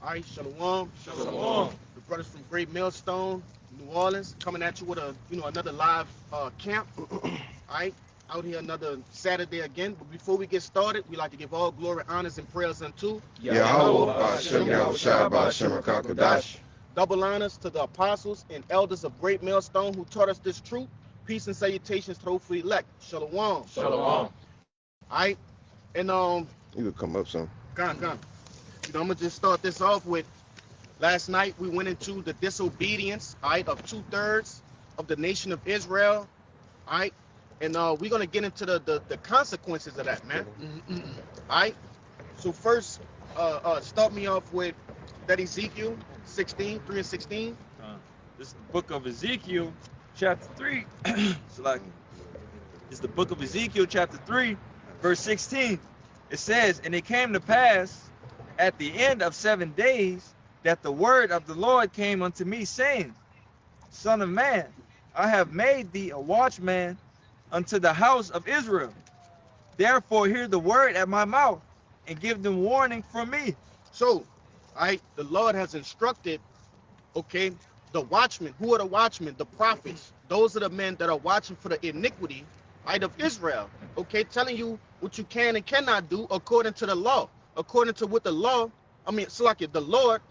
All right, shalom. Shalom. The brothers from Great Millstone, New Orleans, coming at you with another live camp. All right, out here another Saturday again. But before we get started, we like to give all glory, honors, and prayers unto Yahweh, Ba'ashem, Yahushua, Ba'ashem, HaKadosh. double honors to the apostles and elders of Great Millstone who taught us this truth. Peace and salutations to the hopefully elect. Shalom. Shalom. All right, and You could come up some. gone. I'm gonna just start this off with. Last night we went into the disobedience, all right, of 2/3 of the nation of Israel, all right, and we're gonna get into the consequences of that, man. All right. So first, start me off with that Ezekiel 16, 3 and 16. This is the book of Ezekiel, chapter 3. So like, it's the book of Ezekiel, chapter 3, verse 16. It says, "And it came to pass at the end of 7 days that the word of the Lord came unto me, saying, Son of man, I have made thee a watchman unto the house of Israel. Therefore hear the word at my mouth, and give them warning from me." So, all right, the Lord has instructed, okay, the watchmen. Who are the watchmen? The prophets. Those are the men that are watching for the iniquity, right, of Israel. Okay, telling you what you can and cannot do according to the law. According to what the Lord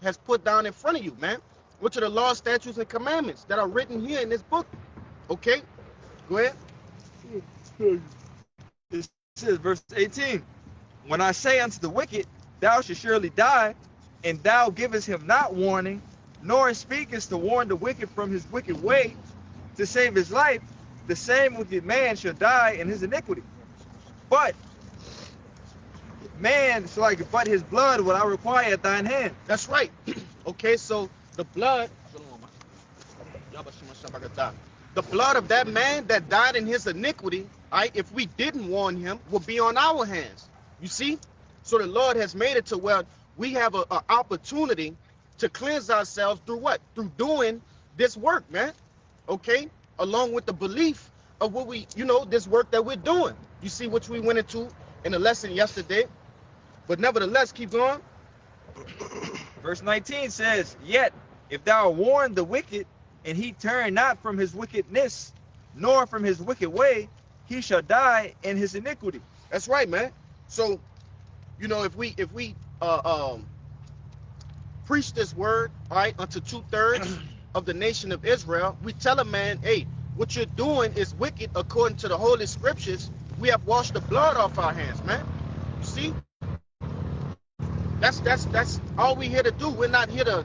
has put down in front of you, man. Which are the law, statutes, and commandments that are written here in this book. Okay, go ahead. It says, verse 18, "When I say unto the wicked, thou shalt surely die, and thou givest him not warning, nor speakest to warn the wicked from his wicked way, to save his life, the same wicked man shall die in his iniquity. But but his blood will I require at thine hand." That's right. Okay, so the blood of that man that died in his iniquity, right, if we didn't warn him, will be on our hands. You see? So the Lord has made it to where we have an opportunity to cleanse ourselves through what? Through doing this work, man. Okay? Along with the belief of what this work that we're doing. You see, which we went into in the lesson yesterday. But nevertheless, keep going. Verse 19 says, "Yet if thou warn the wicked, and he turn not from his wickedness, nor from his wicked way, he shall die in his iniquity." That's right, man. So, if we preach this word, all right, unto 2/3 of the nation of Israel, we tell a man, hey, what you're doing is wicked according to the holy scriptures. We have washed the blood off our hands, man. You see? That's all we here to do. We're not here to,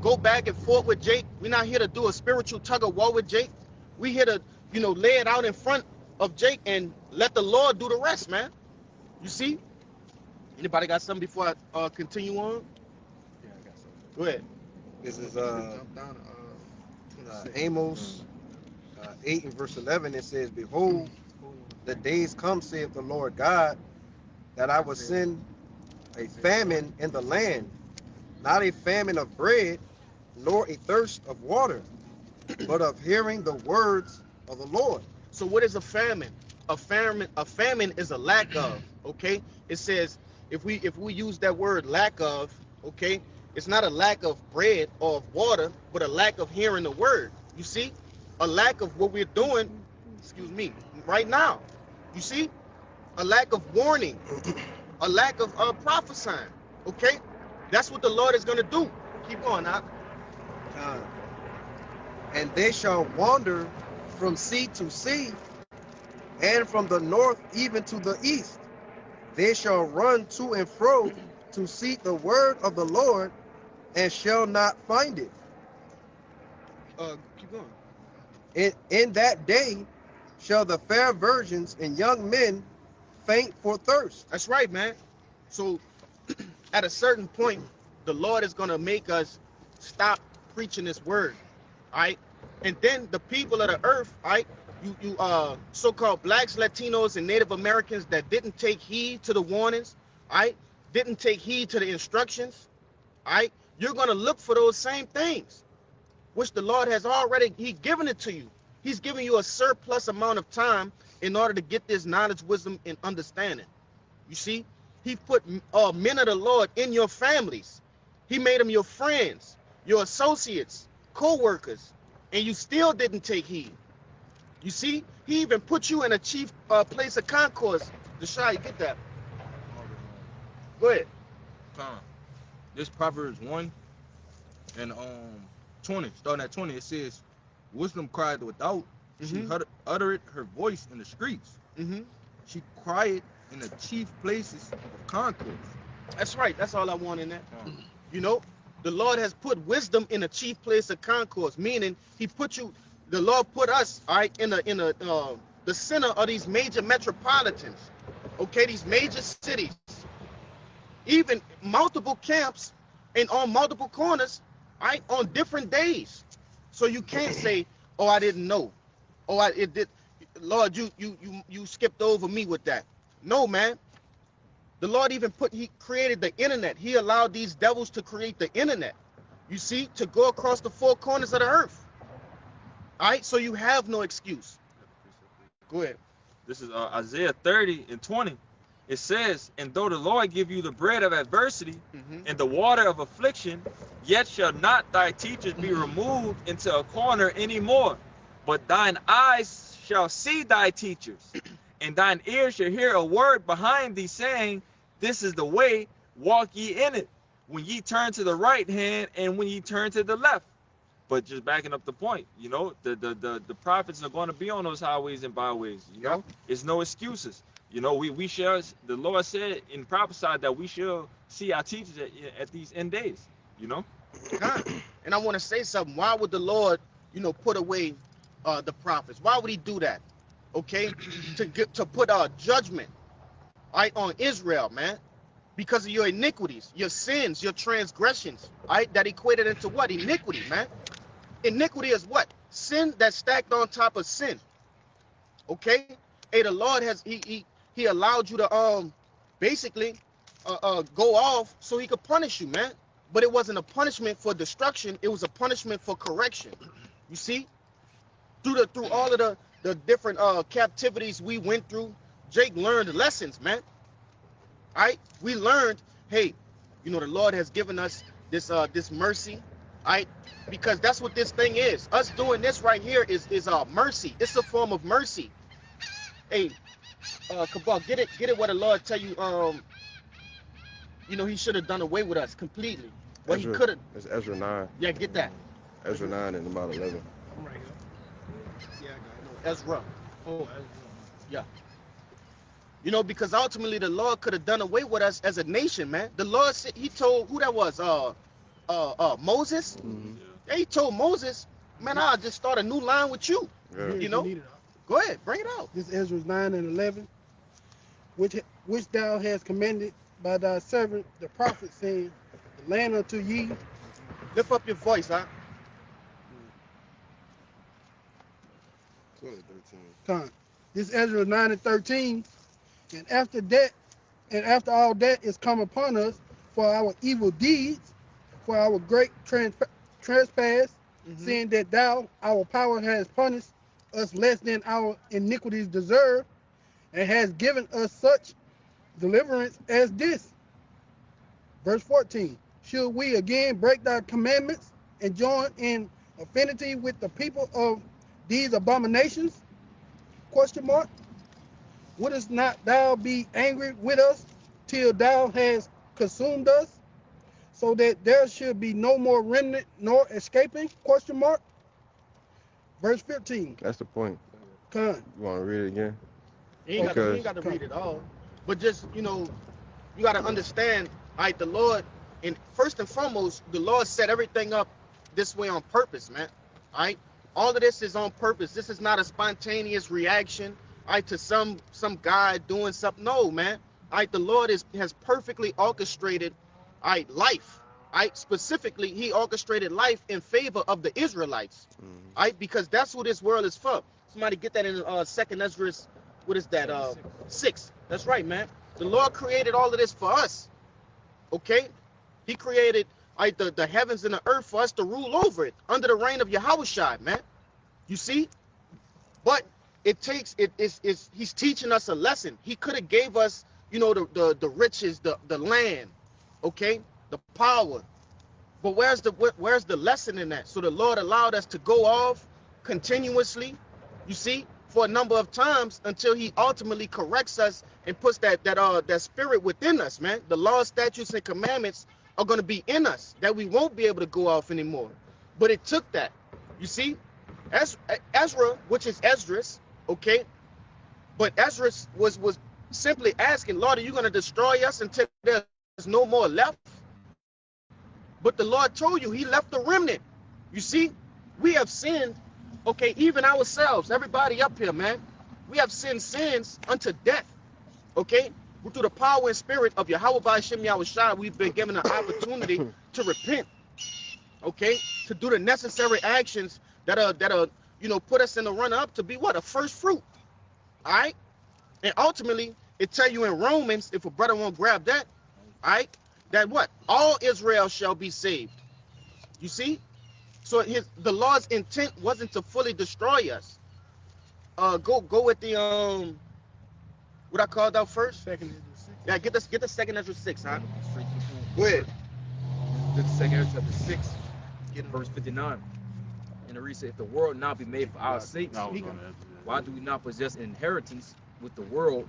go back and forth with Jake. We're not here to do a spiritual tug of war with Jake. We here to, lay it out in front of Jake and let the Lord do the rest, man. You see? Anybody got something before I continue on? Yeah, I got something. Go ahead. This is Amos 8 and verse 11. It says, "Behold, the days come, saith the Lord God, that I will send a famine in the land, not a famine of bread, nor a thirst of water, but of hearing the words of the Lord." So what is a famine? A famine is a lack of, okay? It says, if we use that word lack of, okay, it's not a lack of bread or of water, but a lack of hearing the word. You see? A lack of what we're doing, right now. You see? A lack of warning. A lack of prophesying. Okay? That's what the Lord is going to do. Keep going, now. "And they shall wander from sea to sea, and from the north even to the east. They shall run to and fro to seek the word of the Lord, and shall not find it. Keep going. In that day shall the fair virgins and young men faint for thirst." That's right, man. So at a certain point, the Lord is going to make us stop preaching this word, all right? And then the people of the earth, all right, you so-called blacks, Latinos, and Native Americans that didn't take heed to the warnings, all right, didn't take heed to the instructions, all right, you're going to look for those same things, which the Lord has already, He's given it to you. He's giving you a surplus amount of time in order to get this knowledge, wisdom, and understanding. You see, he put men of the Lord in your families. He made them your friends, your associates, co-workers, and you still didn't take heed. You see, he even put you in a chief place of concourse. Deshaun, you get that? Go ahead. Time. This Proverbs 1 and 20, starting at 20, it says, wisdom cried without, she uttered her voice in the streets. She cried in the chief places of concourse. That's right. That's all I want in that. You know, the Lord has put wisdom in a chief place of concourse, meaning he put you, the Lord put us, all right, in the center of these major metropolitans, okay, these major cities, even multiple camps and on multiple corners, all right, on different days. So you can't say, oh, I didn't know. Oh, it did. Lord, you skipped over me with that. No, man. The Lord even he created the internet. He allowed these devils to create the internet, you see, to go across the four corners of the earth. All right, so you have no excuse. Go ahead. This is Isaiah 30 and 20. It says, and though the Lord give you the bread of adversity and the water of affliction, yet shall not thy teachers be removed into a corner anymore, but thine eyes shall see thy teachers, and thine ears shall hear a word behind thee saying, this is the way, walk ye in it, when ye turn to the right hand and when ye turn to the left. But just backing up the point, you know, the prophets are going to be on those highways and byways, you know. It's no excuses. You know, we shall, the Lord said and prophesied that we shall see our teachers at these end days, you know. And I want to say something. Why would the Lord, you know, put away the prophets? Why would he do that? Okay, to put judgment, right, on Israel, man, because of your iniquities, your sins, your transgressions, right, that equated into what? Iniquity, man. Iniquity is what? Sin that's stacked on top of sin. Okay, hey, the Lord has he allowed you to basically go off so he could punish you, man. But it wasn't a punishment for destruction. It was a punishment for correction. You see, through all of the different captivities we went through, Jake learned lessons, man. All right, we learned, hey, you know, the Lord has given us this mercy, all right, because that's what this thing is. Us doing this right here is mercy. It's a form of mercy. Hey, Cabal, get it where the Lord tell you, you know, he should have done away with us completely. Well, he could have. It's Ezra 9. Yeah, get that. Ezra 9 and about 11. I'm right here. Yeah, I got it. Ezra. Oh, Ezra. Yeah. You know, because ultimately the Lord could have done away with us as a nation, man. The Lord said, he told, who that was? Moses. Yeah, he told Moses, man, I'll just start a new line with you. Yeah. You know. Go ahead, bring it out. This is Ezra 9 and 11, which thou hast commanded by thy servant the prophet, saying, the land unto ye. Lift up your voice, huh? 13. Come. This Ezra 9 and 13, and after that, and after all that is come upon us for our evil deeds, for our great trespass, seeing that thou, our power, has punished us less than our iniquities deserve, and has given us such deliverance as this. Verse 14, should we again break thy commandments and join in affinity with the people of these abominations? Question mark. Wouldst not thou be angry with us till thou hast consumed us, so that there should be no more remnant nor escaping? Question mark. Verse 15. That's the point. Con. You want to read it again? You ain't got to read it all. But just, you know, you got to understand, all right, the Lord, and first and foremost, the Lord set everything up this way on purpose, man. All right? All of this is on purpose. This is not a spontaneous reaction, all right, to some guy doing something. No, man. All right, the Lord has perfectly orchestrated, all right, life. All right, specifically, he orchestrated life in favor of the Israelites. All right, because that's what this world is for. Somebody get that in Second Ezra, what is that? 6. That's right, man. The Lord created all of this for us. Okay? He created, all right, the heavens and the earth for us to rule over it under the reign of Yahushua, man. You see? But it takes, he's teaching us a lesson. He could have gave us you know, the riches, the land, okay, the power. But where's the lesson in that? So the Lord allowed us to go off continuously, you see, for a number of times until He ultimately corrects us and puts that spirit within us, man. The law, statutes, and commandments are going to be in us that we won't be able to go off anymore. But it took that, you see, Ezra, which is Esdras, okay. But Esdras was simply asking, Lord, are you going to destroy us until there's no more left? But the Lord told you He left a remnant. You see, we have sinned, okay, even ourselves, everybody up here, man. We have sinned sins unto death, okay? Through the power and spirit of Yahweh Ba'ashem Yahushua, we've been given an opportunity to repent, okay? To do the necessary actions that are you know, put us in the run-up to be what? A first fruit, all right? And ultimately, it tell you in Romans, if a brother won't grab that, all right, that what? All Israel shall be saved. You see? So the Lord's intent wasn't to fully destroy us. Go with the what I called out first? Second Ezra 6. Yeah, get the second Ezra 6, huh? Straight to the point. Go ahead. This is 2 Ezra chapter 6, verse 59. And it reads, if the world not be made for our sakes, why do we not possess an inheritance with the world?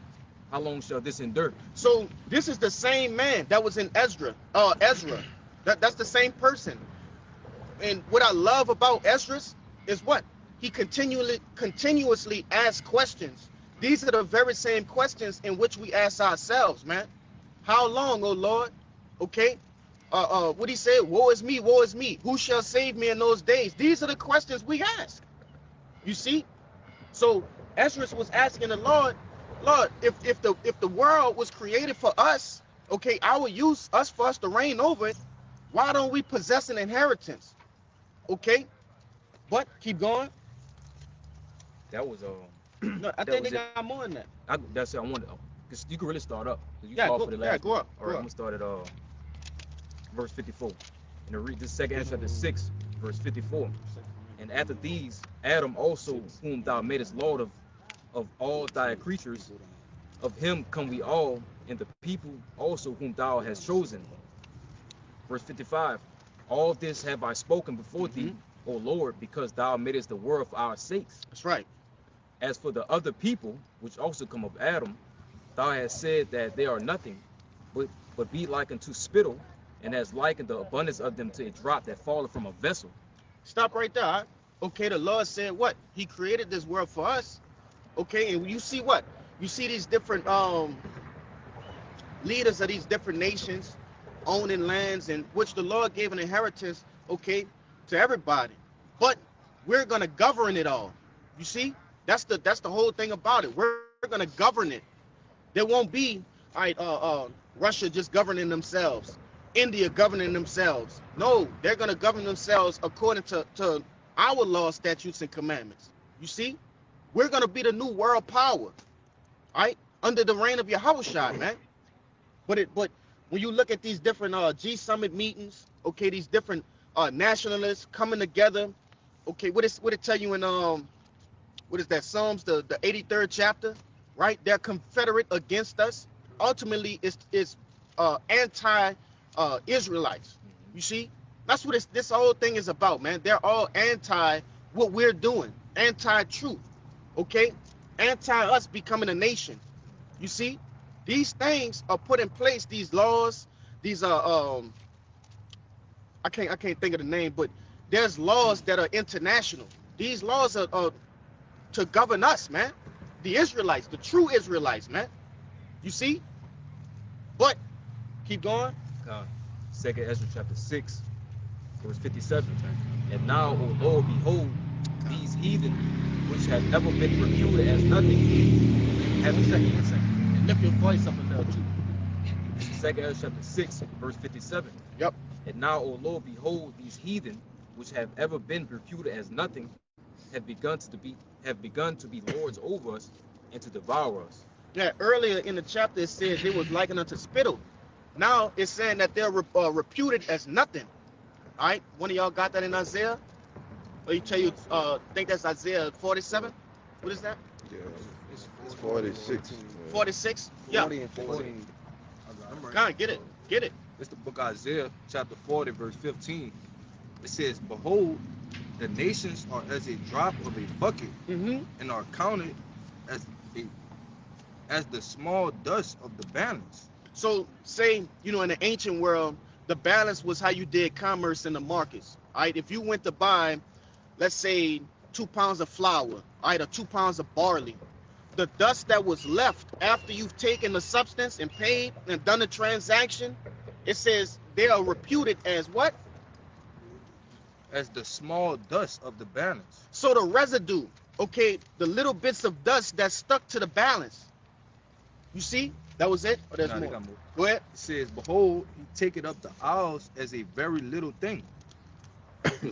How long shall this endure? So this is the same man that was in Ezra. That's the same person. And what I love about Ezra is what? He continuously asks questions. These are the very same questions in which we ask ourselves, man. How long, O Lord? Okay. What he said, woe is me, woe is me. Who shall save me in those days? These are the questions we ask. You see? So Ezra was asking the Lord, if the world was created for us, okay, our use, for us to reign over it, why don't we possess an inheritance? Okay, but keep going. That was No, I think they got more than that. that's it. I wanted, because you can really start up. You Yeah, called go, for the yeah, last go up. All right, I'm gonna start at verse 54. And to read this 2 Ezra chapter 6, verse 54. And after these, Adam also, whom thou madest Lord of all thy creatures, of him come we all, and the people also whom thou hast chosen. Verse 55. All this have I spoken before thee, O Lord, because thou madest the world for our sakes. That's right. As for the other people, which also come of Adam, thou hast said that they are nothing, but be like unto spittle, and has likened the abundance of them to a drop that falleth from a vessel. Stop right there. Huh? Okay, the Lord said what? He created this world for us. Okay, and you see what? You see these different leaders of these different nations owning lands, in which the Lord gave an inheritance, okay, to everybody. But we're gonna govern it all. You see, that's the whole thing about it. We're gonna govern it. There won't be, all right, Russia just governing themselves, India governing themselves. No, they're gonna govern themselves according to our law, statutes, and commandments. You see, we're gonna be the new world power, all right, under the reign of Yahushua, man. But when you look at these different G Summit meetings, okay, these different nationalists coming together, okay, what it tell you in what is that, Psalms, the 83rd chapter, right? They're confederate against us. Ultimately, it's anti-Israelites. You see, that's what this whole thing is about, man. They're all anti what we're doing, anti-truth, okay, anti us becoming a nation. You see, these things are put in place. These laws, these are I can't think of the name, but there's laws that are international. These laws are to govern us, man. The Israelites, the true Israelites, man. You see? But keep going. 2 Ezra chapter 6, verse 57. And now, O Lord, behold, these heathen, which have never been reputed as nothing, have One second. And lift your voice up a little too. 2 Ezra chapter 6, verse 57. Yep. And now, O Lord, behold, these heathen, which have ever been reputed as nothing, have begun to be lords over us and to devour us. Yeah, earlier in the chapter it said they was likened unto spittle. Now it's saying that they're reputed as nothing. All right, one of y'all got that in Isaiah? Or you think that's Isaiah 47? What is that? Yeah, It's it's 46. 46. Yeah. 40 and 14. Go on, get it. Get it. It's the book of Isaiah, chapter 40, verse 15. It says, "Behold, the nations are as a drop of a bucket, Mm-hmm. and are counted as a as the small dust of the balance." So say, you know, in the ancient world, the balance was how you did commerce in the markets. All right. If you went to buy, let's say, 2 pounds of flour, all right, or 2 pounds of barley, the dust that was left after you've taken the substance and paid and done the transaction, it says they are reputed as what? As the small dust of the balance. So the residue, okay, the little bits of dust that stuck to the balance. You see? That was it? Or there's Nah, they more? got more. Go ahead. It says, "Behold, he taketh up the isles as a very little thing."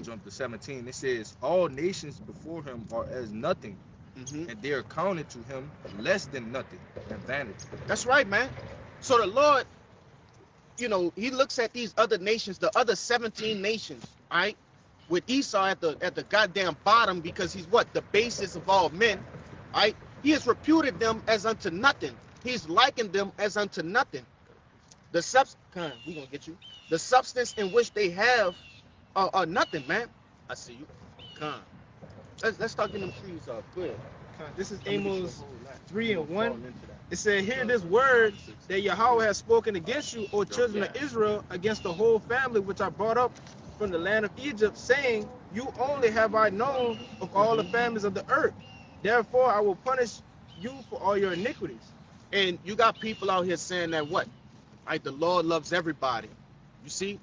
Jump to 17. It says, "All nations before him are as nothing, Mm-hmm. and they are counted to him less than nothing and vanity." That's right, man. So the Lord, you know, he looks at these other nations, the other 17 nations, all right, with Esau at the goddamn bottom because he's what? The basis of all men, all right? He has reputed them as unto nothing. He's likened them as unto nothing. The we gonna get you. The substance in which they have are nothing, man. I see you. Con. Let's start getting them trees off. Go ahead. This is I'm gonna get you a Amos whole lot. 3 and I'm gonna 1. fall into that. It said, "Hear this word that Yahweh has spoken against you, O children of Israel, against the whole family which I brought up from the land of Egypt, saying, You only have I known of all the families of the earth. Therefore I will punish you for all your iniquities." And you got people out here saying that what? Right, the Lord loves everybody. You see?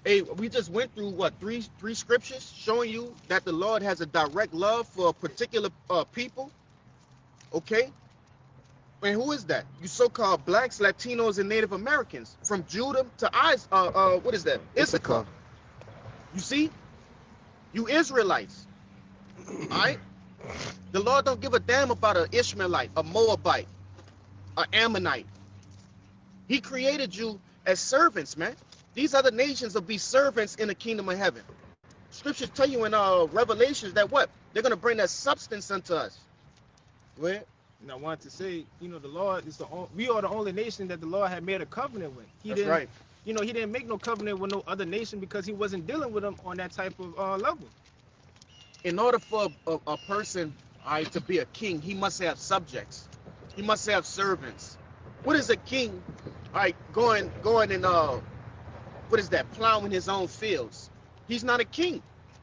Hey, we just went through what three scriptures showing you that the Lord has a direct love for a particular people. Okay? And who is that? You so-called blacks, Latinos, and Native Americans. From Judah to what is that? Issachar. You see? You Israelites. Alright? The Lord don't give a damn about an Ishmaelite, a Moabite, an Ammonite. He created you as servants, man. These other nations will be servants in the kingdom of heaven. Scriptures tell you in Revelations that what? They're going to bring that substance unto us. Go ahead. And I wanted to say, the Lord is we are the only nation that the Lord had made a covenant with. That's right. He didn't make no covenant with no other nation because he wasn't dealing with them on that type of level. In order for a person, to be a king, he must have subjects. He must have servants. What is a king, going and what is that? Plowing his own fields. He's not a king.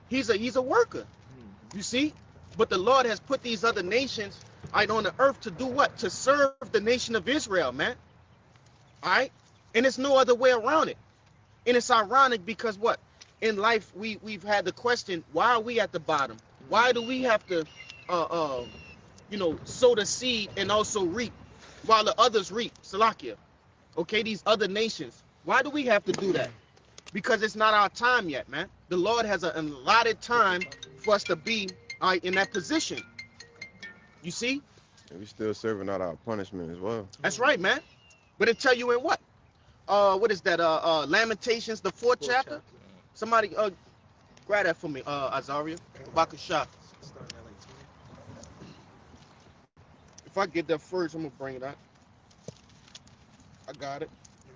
He's a worker. You see? But the Lord has put these other nations on the earth to do what? To serve the nation of Israel, man. All right? And it's no other way around it. And it's ironic because what? In life, we've had the question, why are we at the bottom? Why do we have to, sow the seed and also reap while the others reap? Salakia. Okay, these other nations. Why do we have to do that? Because it's not our time yet, man. The Lord has an allotted time for us to be in that position. You see? And we still serving out our punishment as well. That's right, man. But it tell you in what? What is that? Lamentations, the fourth chapter? Somebody grab that for me, Azaria. Bakasha. If I get that first, I'm gonna bring it out. I got it.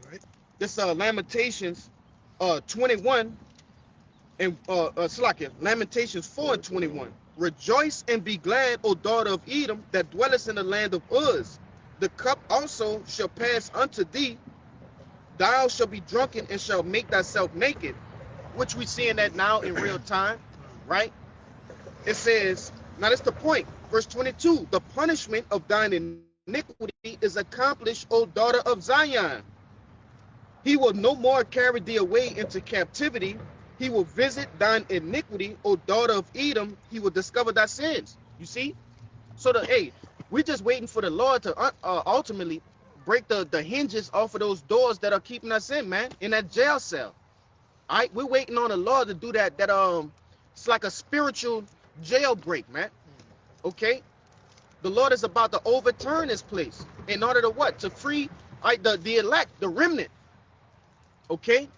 All right. This Lamentations 21 and Salakia, Lamentations 4 and 21. Rejoice and be glad, O daughter of Edom, that dwellest in the land of Uz. The cup also shall pass unto thee. Thou shalt be drunken and shalt make thyself naked. Which we seeing that now in real time, right? It says, now that's the point. Verse 22, the punishment of thine iniquity is accomplished, O daughter of Zion. He will no more carry thee away into captivity. He will visit thine iniquity, O daughter of Edom. He will discover thy sins. You see? So we're just waiting for the Lord to ultimately break the hinges off of those doors that are keeping us in, man, in that jail cell. All right, we're waiting on the Lord to do that. It's like a spiritual jailbreak, man. Okay, the Lord is about to overturn this place in order to what? To free the elect, the remnant. Okay,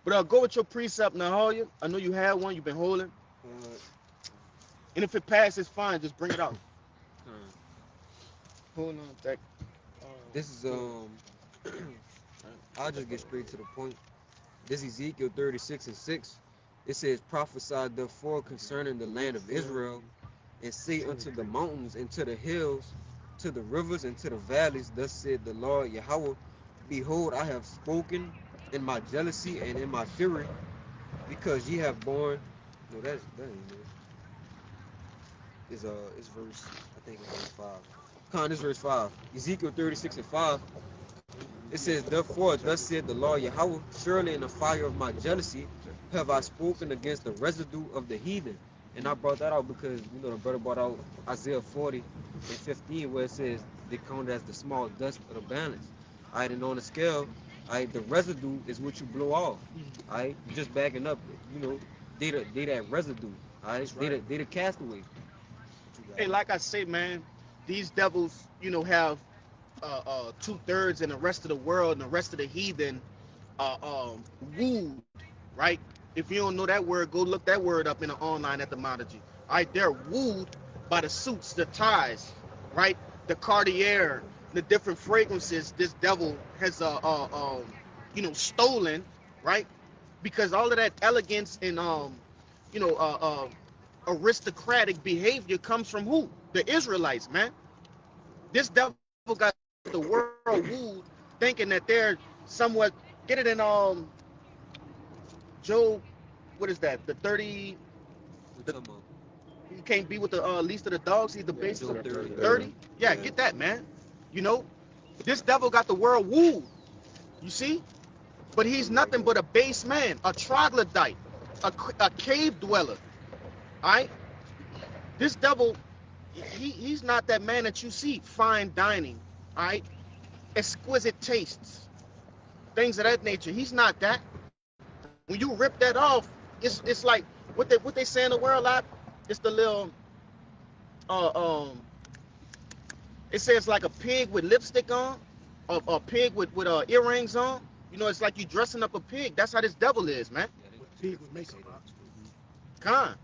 but go with your precept, Nahalia. I know you had one. You've been holding. And if it passes, fine, just bring it out. Hold on, that. This is I'll just get straight to the point. This is Ezekiel 36:6. It says, prophesy therefore concerning the land of Israel, and say unto the mountains and to the hills, to the rivers and to the valleys, thus said the Lord Yahweh, behold, I have spoken in my jealousy and in my fury, because ye have borne. No, that ain't it. It's verse, I think it's verse 5. This verse 5. Ezekiel 36:5. It says, therefore, thus said the Lord Yahweh, surely in the fire of my jealousy have I spoken against the residue of the heathen. And I brought that out because, the brother brought out Isaiah 40:15, where it says, they count as the small dust of the balance. All right, and on the scale, all right, the residue is what you blow off. All right, just backing up, they that residue. All right, they the castaway. Hey, like I say, man, these devils, have 2/3 and the rest of the world and the rest of the heathen wooed, right? If you don't know that word, go look that word up in the online etymology. All right, they're wooed by the suits, the ties, right? The Cartier, the different fragrances this devil has stolen, right? Because all of that elegance and aristocratic behavior comes from who? The Israelites, man. This devil got the world wooed, thinking that they're somewhat. Get it in Job. What is that? The 30. You can't be with the least of the dogs. He's the base of the 30. Yeah, get that, man. This devil got the world wooed. You see, but he's nothing but a base man, a troglodyte, a cave dweller. All right. This devil, he's not that man that you see. Fine dining, all right, exquisite tastes, things of that nature. He's not that. When you rip that off, it's like what they say in the world lot. It's the little it says like a pig with lipstick on, a pig with earrings on. It's like you dressing up a pig. That's how this devil is, man. Pig with makeup.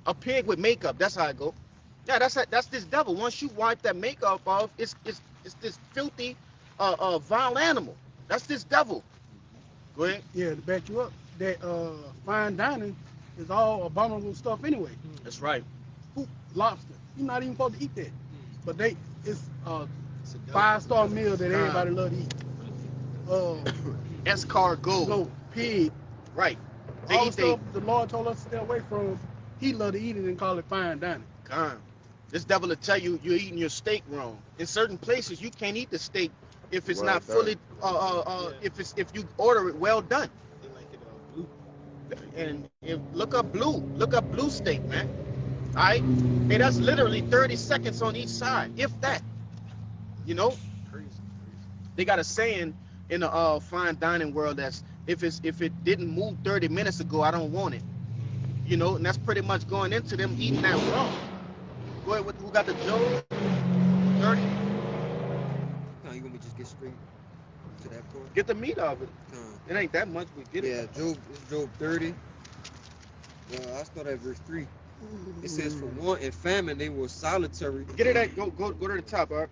A pig with makeup. That's how I go. Yeah, that's this devil. Once you wipe that makeup off, it's this filthy, vile animal. That's this devil. Go ahead. Yeah, to back you up, that fine dining is all abominable stuff anyway. That's right. Lobster. You're not even supposed to eat that. But it's a 5-star meal that everybody love to eat. Escargot. No, pig. Right. All the stuff the Lord told us to stay away from, he love to eat it and call it fine dining. This devil will tell you you're eating your steak wrong. In certain places, you can't eat the steak if it's Well not done. fully, if you order it well done. And look up blue steak, man. All right, hey, that's literally 30 seconds on each side, if that. Crazy. They got a saying in the fine dining world that's if it didn't move 30 minutes ago, I don't want it. And that's pretty much going into them eating that raw. Go ahead, who got the Job 30? No, you want me to just get straight to that part? Get the meat of it. It ain't that much, but get it. Yeah, Job 30. I start at verse 3. It says, for want and famine they were solitary. Get it at go to the top, all right?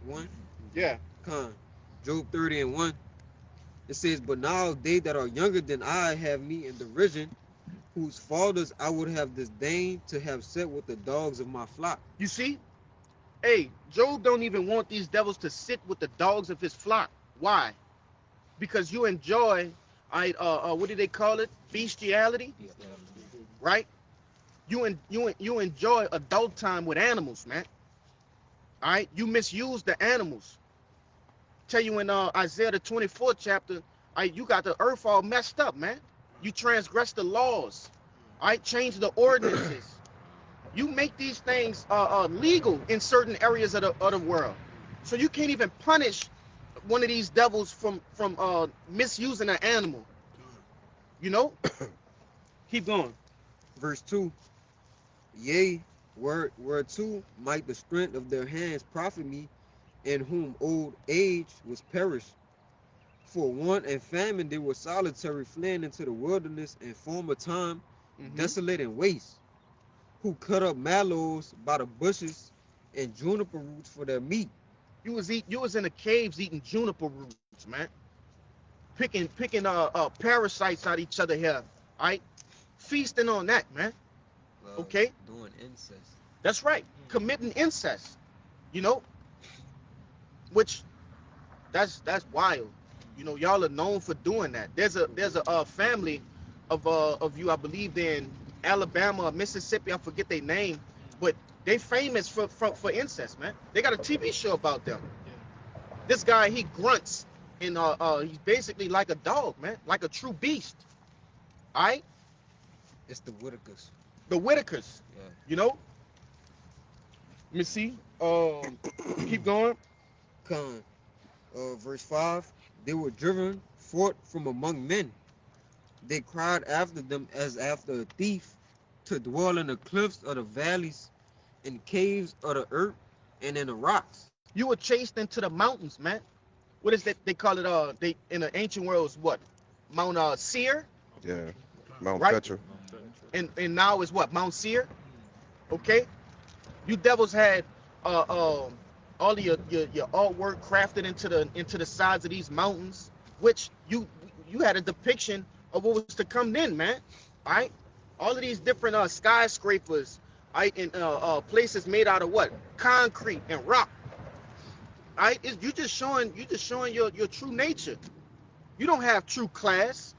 1. Yeah. Job 30:1. It says, but now they that are younger than I have me in derision, whose fathers I would have disdained to have set with the dogs of my flock. You see? Hey, Job don't even want these devils to sit with the dogs of his flock. Why? Because you enjoy, what do they call it? Bestiality, right? You enjoy adult time with animals, man. All right, you misuse the animals. Tell you in Isaiah the 24th chapter, you got the earth all messed up, man. You transgress the laws, all right? Change the ordinances. You make these things legal in certain areas of the world, so you can't even punish one of these devils from misusing an animal. Keep going. Verse 2. Yea, whereto might the strength of their hands profit me, in whom old age was perished. For want and famine they were solitary, fleeing into the wilderness in former time, desolate and waste. who cut up mallows by the bushes and juniper roots for their meat. You was in the caves eating juniper roots, man. Picking parasites out each other here, right? Feasting on that, man. Okay? Doing incest. That's right. Committing incest. You know, which that's wild. You know, y'all are known for doing that. There's a family of you, I believe they're in Alabama or Mississippi, I forget their name, but they famous for incest, man. They got a TV show about them. This guy, he grunts and he's basically like a dog, man, like a true beast. All right? It's the Whitakers. The Whitakers. Yeah. You know? Let me see. Keep going. Con. Verse 5. They were driven forth from among men. They cried after them as after a thief, to dwell in the cliffs of the valleys, in caves of the earth, and in the rocks. You were chased into the mountains, man. What is that? They call it, they in the ancient world is what? Mount Seir? Yeah. Mount Right. Petra. And now is what? Mount Seir? Okay? You devils had all of your artwork crafted into the sides of these mountains, which you had a depiction of what was to come then, man. All right? All of these different skyscrapers, right, in places made out of what? Concrete and rock. All right? You just showing your true nature. You don't have true class.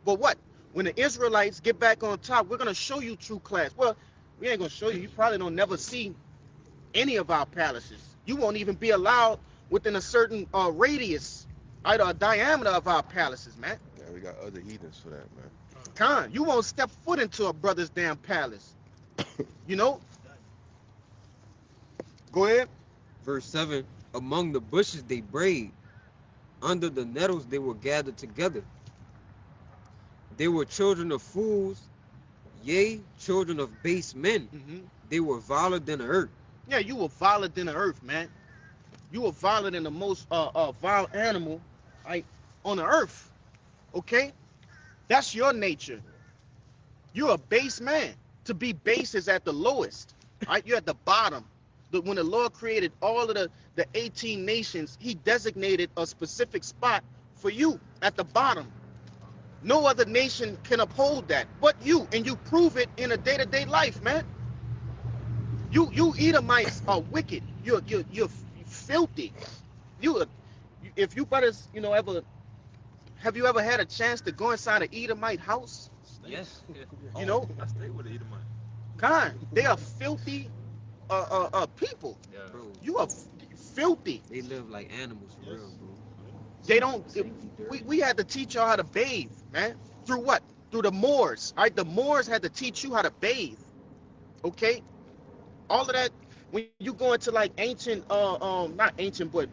But what? When the Israelites get back on top, we're gonna show you true class. Well, we ain't gonna show you. You probably don't never see any of our palaces. You won't even be allowed within a certain radius, right, or diameter of our palaces, man. Yeah, we got other heathens for that, man. Con, you won't step foot into a brother's damn palace. You know? Go ahead. Verse 7. Among the bushes they brayed. Under the nettles they were gathered together. They were children of fools, yea, children of base men. Mm-hmm. They were viler than the earth. Yeah, you were violent than the earth, man. You were violent than the most vile animal, right, on the earth. Okay? That's your nature. You're a base man. To be base is at the lowest, right? You're at the bottom. When the Lord created all of the 18 nations, he designated a specific spot for you at the bottom. No other nation can uphold that but you, and you prove it in a day-to-day life, man. You Edomites are wicked. You're filthy. If you brothers, have you ever had a chance to go inside an Edomite house? Yes. You know, I stay with an Edomite. God, they are filthy people. Yeah. Bro, You are filthy. they live like animals for real, bro. They don't. We had to teach y'all how to bathe, man. Through what? Through the Moors. All right, the Moors had to teach you how to bathe. Okay, all of that. When you go into like ancient, not ancient, but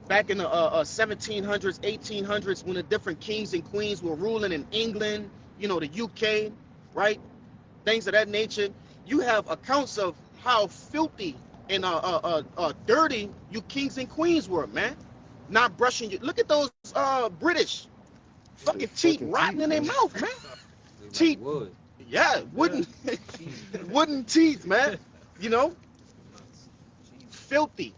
back in the 1700s, 1800s, when the different kings and queens were ruling in England, the UK, right? Things of that nature. You have accounts of how filthy and dirty you kings and queens were, man. Not brushing you. Look at those British fucking teeth rotting in their mouth, man. They Teeth. like wood. Yeah, wooden teeth, man. Filthy.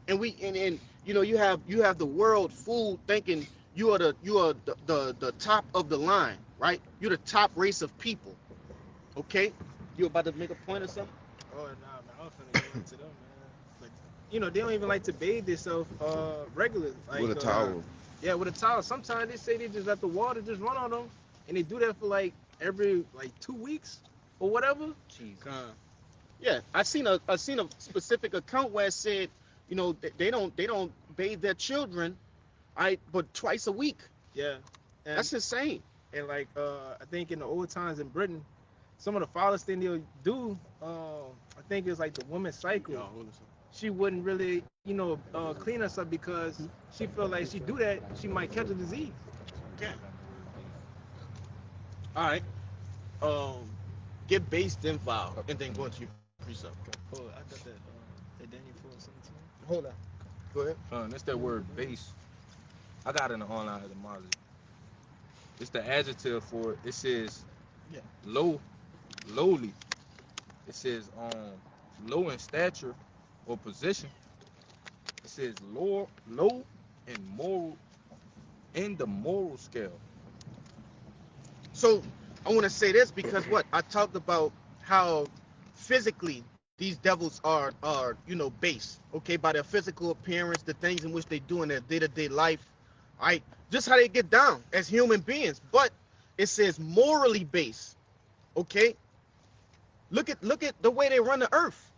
And you have the world fool thinking you are the top of the line, right? You're the top race of people. Okay? You about to make a point or something? Oh, nah, man, I was finna go into them, man. But, they don't even like to bathe themselves regularly. Like, With a towel. Yeah, with a towel. Sometimes they say they just let the water just run on them, and they do that for every 2 weeks or whatever. Jeez. Yeah, I seen a specific account where it said, they don't bathe their children, but twice a week. Yeah, and, That's insane. and I think in the old times in Britain, some of the foulest thing they'll do, I think it's like the woman's cycle. She wouldn't really, clean herself because she felt like she do that, she might catch a disease. Okay. All right. Get based then vowel, and then go into your precept. Oh, I thought that Daniel 4:17. Hold on. Go ahead. That's that word base. I got it in the online etymology. It's the adjective for it. It says Yeah. low lowly. It says low in stature or position. It says low in moral in the moral scale. So I want to say this because what I talked about how physically these devils are based, okay, by their physical appearance, the things in which they do in their day-to-day life, right? Just how they get down as human beings. But it says morally based, okay? Look at the way they run the earth.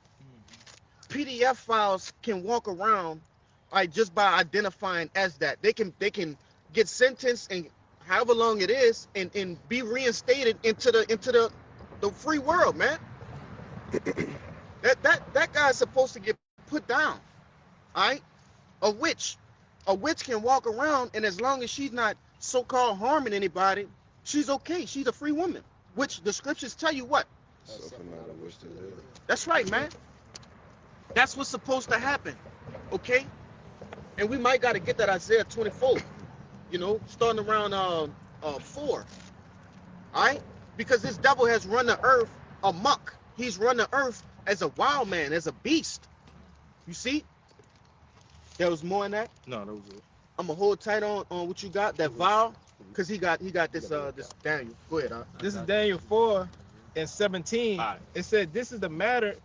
PDF files can walk around, right, just by identifying as that. They can get sentenced and however long it is and be reinstated into the free world, man. That guy's supposed to get put down. All right? A witch can walk around, and as long as she's not so-called harming anybody, she's okay. She's a free woman. Which the scriptures tell you what? Suffer not a wish to live. That's right, man. That's what's supposed to happen. Okay? And we might got to get that Isaiah 24, starting around 4. All right? Because this devil has run the earth amok. He's run the earth as a wild man, as a beast. You see? There was more in that. No, that was it. I'm gonna hold tight on what you got, that vow, because he got this Daniel. Go ahead. This is Daniel 4:17. Right. It said, "This is the matter."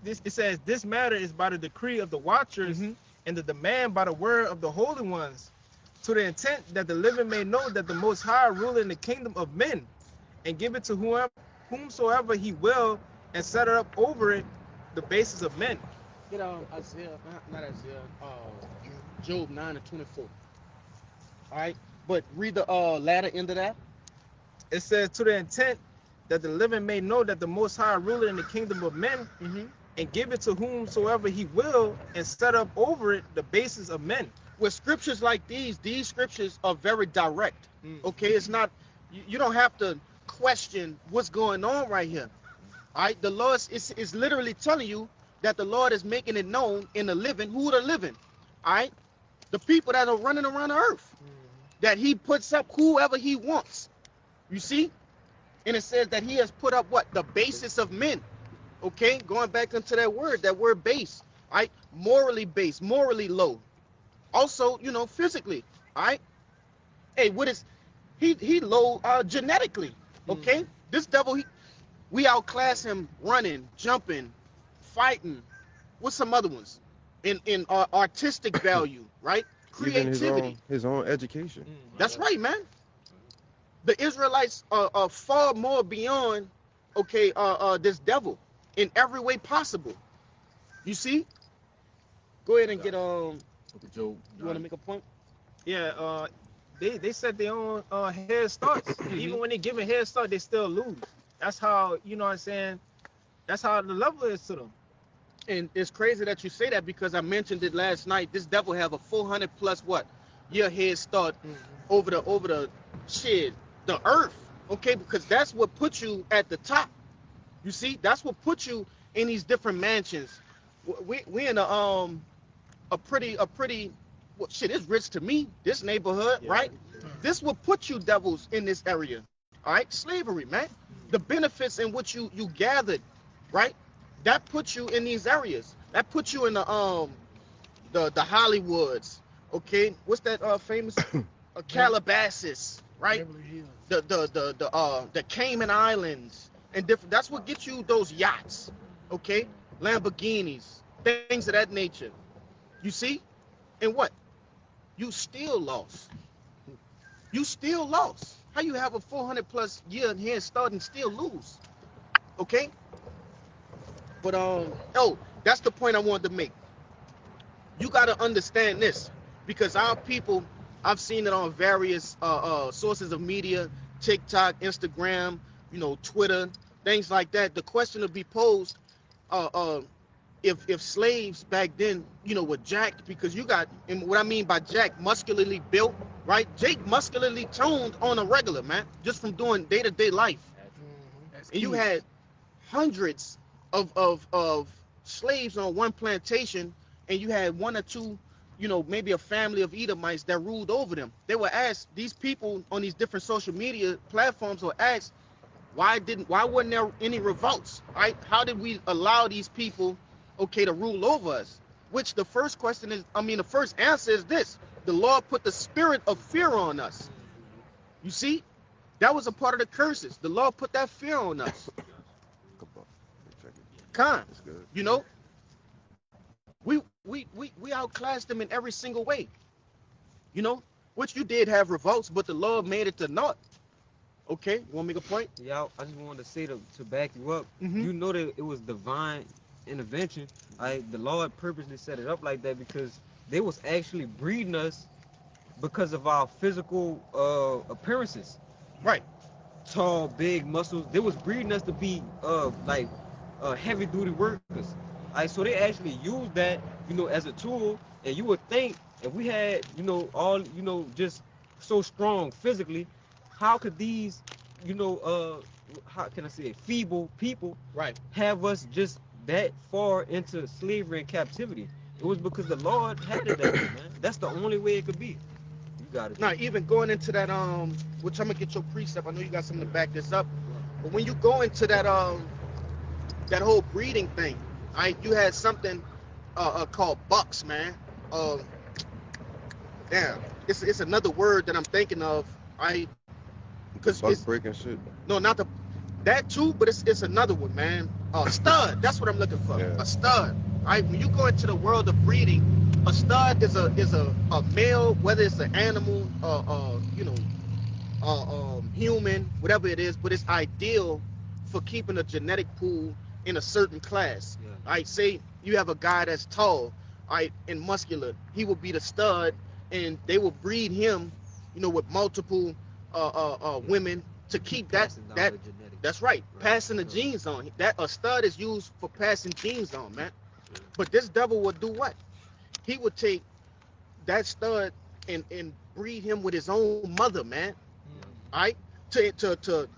It says, "This matter is by the decree of the watchers and the demand by the word of the holy ones, to the intent that the living may know that the Most High rule in the kingdom of men, and give it to whomsoever He will, and set it up over it the basis of men." Get Isaiah, not Isaiah. Job 9:24. All right, but read the latter end of that. It says, "To the intent that the living may know that the Most High rule in the kingdom of men, and give it to whomsoever He will, and set up over it the basis of men." With scriptures like these scriptures are very direct. Okay, it's not, you don't have to question what's going on right here. All right, the Lord is literally telling you that the Lord is making it known in the living. Who are the living? All right, the people that are running around the earth, that He puts up whoever He wants. You see? And it says that He has put up what? The basis of men. Okay, going back into that word base. All right, morally based, morally low. Also, physically. All right. Hey, what is he low genetically? Okay, this devil, we outclass him running, jumping, fighting. What's some other ones? In artistic value, right? Creativity. Even his own education. That's right, man. The Israelites are far more beyond, this devil in every way possible. You see? Go ahead and get Job. You want to make a point? Yeah, they set their own head starts. Even when they give a head start, they still lose. That's how, you know what I'm saying? That's how the level is to them. And it's crazy that you say that because I mentioned it last night. This devil have a 400 plus year head start over the earth. Okay, because that's what puts you at the top. You see, that's what puts you in these different mansions. We in a pretty it's rich to me, this neighborhood, right? This will put you devils in this area. All right, slavery, man. The benefits in which you gathered, right? That puts you in these areas. That puts you in the Hollywoods. Okay, what's that famous Calabasas, right? The Cayman Islands and different. That's what gets you those yachts, okay? Lamborghinis, things of that nature. You see? And what? You still lost. You still lost. How you have a 400 plus year head start and still lose? Okay? But that's the point I wanted to make. You got to understand this, because our people, I've seen it on various sources of media, TikTok, Instagram, Twitter, things like that. The question will be posed, if slaves back then, were jacked, because you got, and what I mean by jacked, muscularly built, right? Jake muscularly toned on a regular, man, just from doing day-to-day life. And you had hundreds of slaves on one plantation, and you had one or two, maybe a family of Edomites that ruled over them. They were asked, these people on these different social media platforms were asked, Why wasn't there any revolts? Right? How did we allow these people, okay, to rule over us? Which the first question is, the first answer is this: the Lord put the spirit of fear on us. You see, that was a part of the curses. The Lord put that fear on us. Come on. Check it. Con, That's good. you know, we outclassed them in every single way. You know, which you did have revolts, but the Lord made it to naught. Okay, you want to make a point? Yeah, I just wanted to say to back you up. Mhm. You know that it was divine intervention. The Lord purposely set it up like that because they was actually breeding us because of our physical appearances. Right. Tall, big muscles. They was breeding us to be heavy duty workers. So they actually used that, as a tool. And you would think if we had, all, just so strong physically, how could these, how can I say it, feeble people Right. have us just that far into slavery and captivity? It was because the Lord had it that way, man. That's the only way it could be. You got it. Now, even going into that, which I'm gonna get your precept. I know you got something to back this up. But when you go into that, that whole breeding thing, right? You had something called bucks, man. Damn, it's another word that I'm thinking of. Because Buck it's breaking shit. no, not that too, but it's another one, man. Stud. That's what I'm looking for. Yeah. A stud. Right? When you go into the world of breeding, a stud is a male, whether it's an animal, human, whatever it is, but it's ideal for keeping a genetic pool in a certain class. Yeah. Right? Say you have a guy that's tall, right, and muscular, he will be the stud, and they will breed him, with multiple women to keep that. That's right, passing the genes on. That a stud is used for passing genes on, man. But this devil would do what? He would take that stud and breed him with his own mother, man. Right? To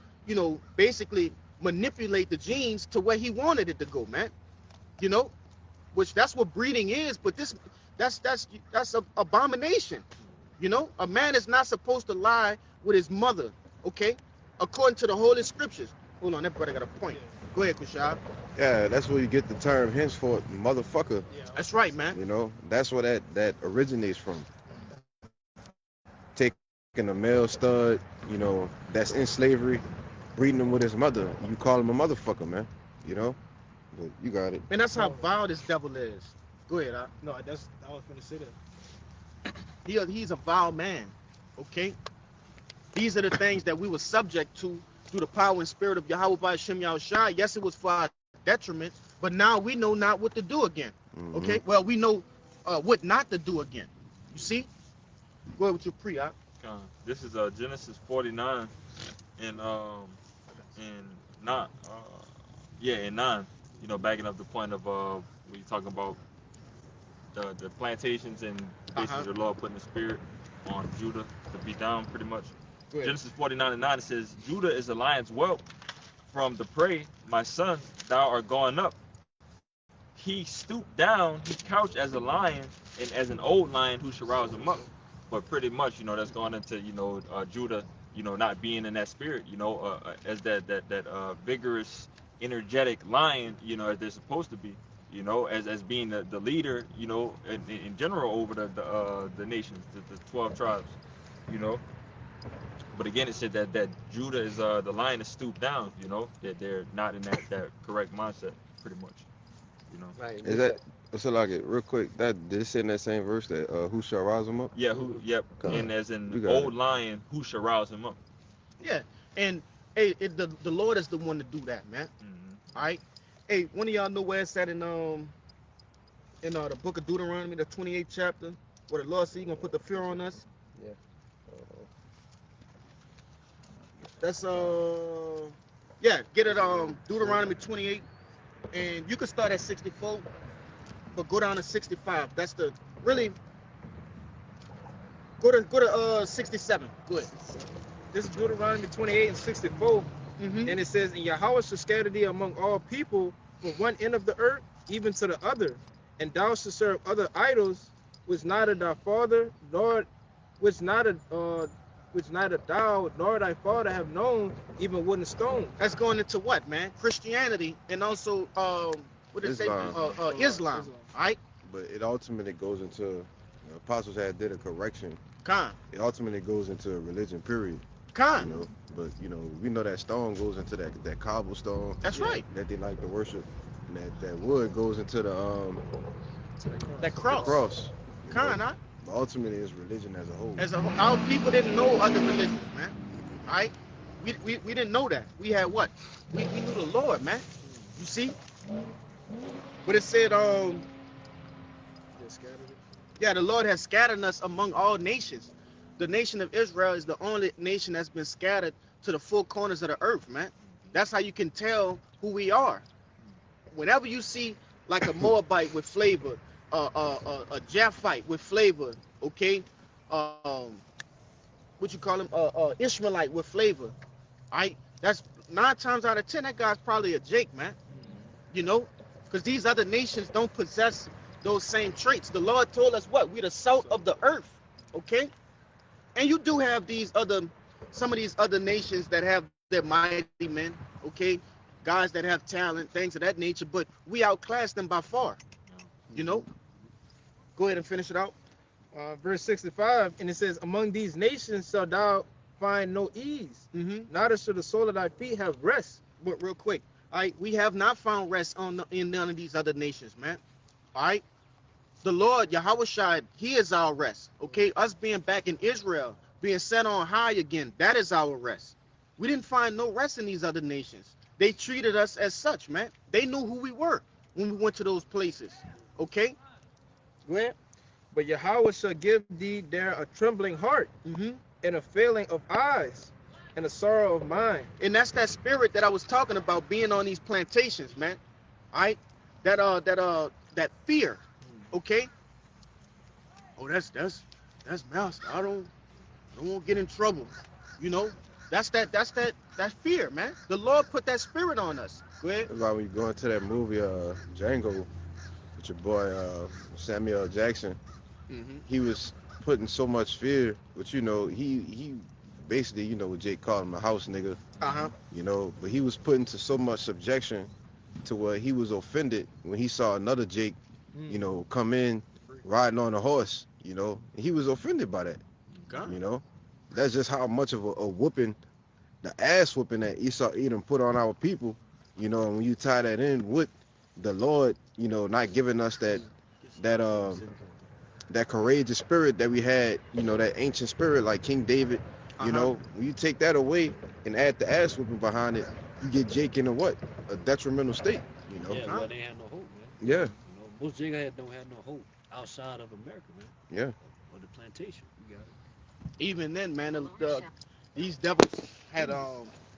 basically manipulate the genes to where he wanted it to go, man. Which that's what breeding is. But that's an abomination. A man is not supposed to lie with his mother, okay? According to the Holy Scriptures. Hold on, that brother got a point. Go ahead, Kushab. Yeah, that's where you get the term henceforth, motherfucker. That's right, man. That's where that originates from. Taking a male stud, that's in slavery, breeding him with his mother. You call him a motherfucker, man. But you got it. And that's how vile this devil is. Go ahead, No, I was gonna say that. he's a vile man, okay? These are the things that we were subject to through the power and spirit of Yahweh by Hashem Yahushua. Yes, it was for our detriment, but now we know not what to do again. Mhm. Okay? Well, we know what not to do again. You see? Go ahead with your pre-op. This is Genesis 49 and 9. In 9. Backing up the point of when you talking about the plantations and basically the Lord putting the spirit on Judah to be down pretty much. Genesis 49 and 9, it says, Judah is a lion's whelp from the prey. My son, thou art going up. He stooped down, he couched as a lion, and as an old lion who should rouse him up. But pretty much, that's going into, Judah, not being in that spirit, as that vigorous, energetic lion, as they're supposed to be, as being the leader, in general over the nations, the 12 tribes, But again, it said that Judah is the lion is stooped down, that they're not in that correct mindset, pretty much, Right. Is that so? Like it real quick. That did it say in that same verse that who shall rise him up? Yeah, Okay. and as an You got old it. lion, who shall rouse him up? Yeah. And hey, the Lord is the one to do that, man. Mm-hmm. All right. Hey, one of y'all know where it's at in the book of Deuteronomy, the 28th chapter, where the Lord said He's gonna put the fear on us. Yeah. That's get it Deuteronomy 28, and you can start at 64, but go down to 65. That's the really go to 67. Go ahead. This is Deuteronomy 28 and 64. Mm-hmm. And it says, and Yahweh shall scatter thee among all people from one end of the earth even to the other, and thou shalt serve other idols which neither thy father nor which neither which neither thou nor thy father have known, even wood and stone. That's going into what, man? Christianity and also what did it say? Islam. Islam. All right, But it ultimately goes into the apostles had did a correction. Khan, It ultimately goes into religion, period. You Khan. know, but you know, we know that stone goes into that cobblestone That's right. that they like to worship, and that wood goes into That the cross. cross. you know. Khan, huh? But ultimately, it's religion as a whole. As a whole, our people didn't know other religions, man. All right, we didn't know that. We had what? We knew the Lord, man. You see, but it said Just scattered it. yeah, the Lord has scattered us among all nations. The nation of Israel is the only nation that's been scattered to the four corners of the earth, man. That's how you can tell who we are. Whenever you see like a Moabite with flavor, a Japhite with flavor, okay, what you call him, Ishmaelite with flavor, right? That's 9 times out of 10 that guy's probably a Jake, man. You know, because these other nations don't possess those same traits. The Lord told us what? We're the salt of the earth, okay? And you do have some of these other nations that have their mighty men, okay? Guys that have talent, things of that nature, but we outclass them by far, you know? Go ahead and finish it out. Verse 65, and it says, among these nations shalt thou find no ease, Mm-hmm. neither shall the sole of thy feet have rest. But real quick, all right, we have not found rest in none of these other nations, man. All right? The Lord, Yahweh Shai, He is our rest, okay? Us being back in Israel, being set on high again, that is our rest. We didn't find no rest in these other nations. They treated us as such, man. They knew who we were when we went to those places, okay? Go ahead. But Yahweh shall give thee there a trembling heart, Mm-hmm. and a failing of eyes, and a sorrow of mind. And that's that spirit that I was talking about being on these plantations, man. All right? That fear, okay? Oh, that's master. I don't want to get in trouble. You know? That's that fear, man. The Lord put that spirit on us. Go ahead. That's why when you go into that movie Django with your boy Samuel Jackson, Mm-hmm. he was putting so much fear, but you know, he basically, you know, what Jake called him, a house nigga, Uh-huh. you know, but he was put into so much subjection to where he was offended when he saw another Jake, you know, come in riding on a horse, you know, and he was offended by that, God. you know. That's just how much of a whooping, the ass whooping that Esau Edom put on our people, you know, and when you tie that in with the Lord, you know, not giving us that courageous spirit that we had, you know, that ancient spirit like King David, you know, when you take that away and add the ass whooping behind it, you get Jake in a detrimental state, you know. Yeah, well, they had no hope, man. Yeah, You know, most Jigga don't have no hope outside of America, man. yeah. Or the plantation. You got it. Even then, man, these devils had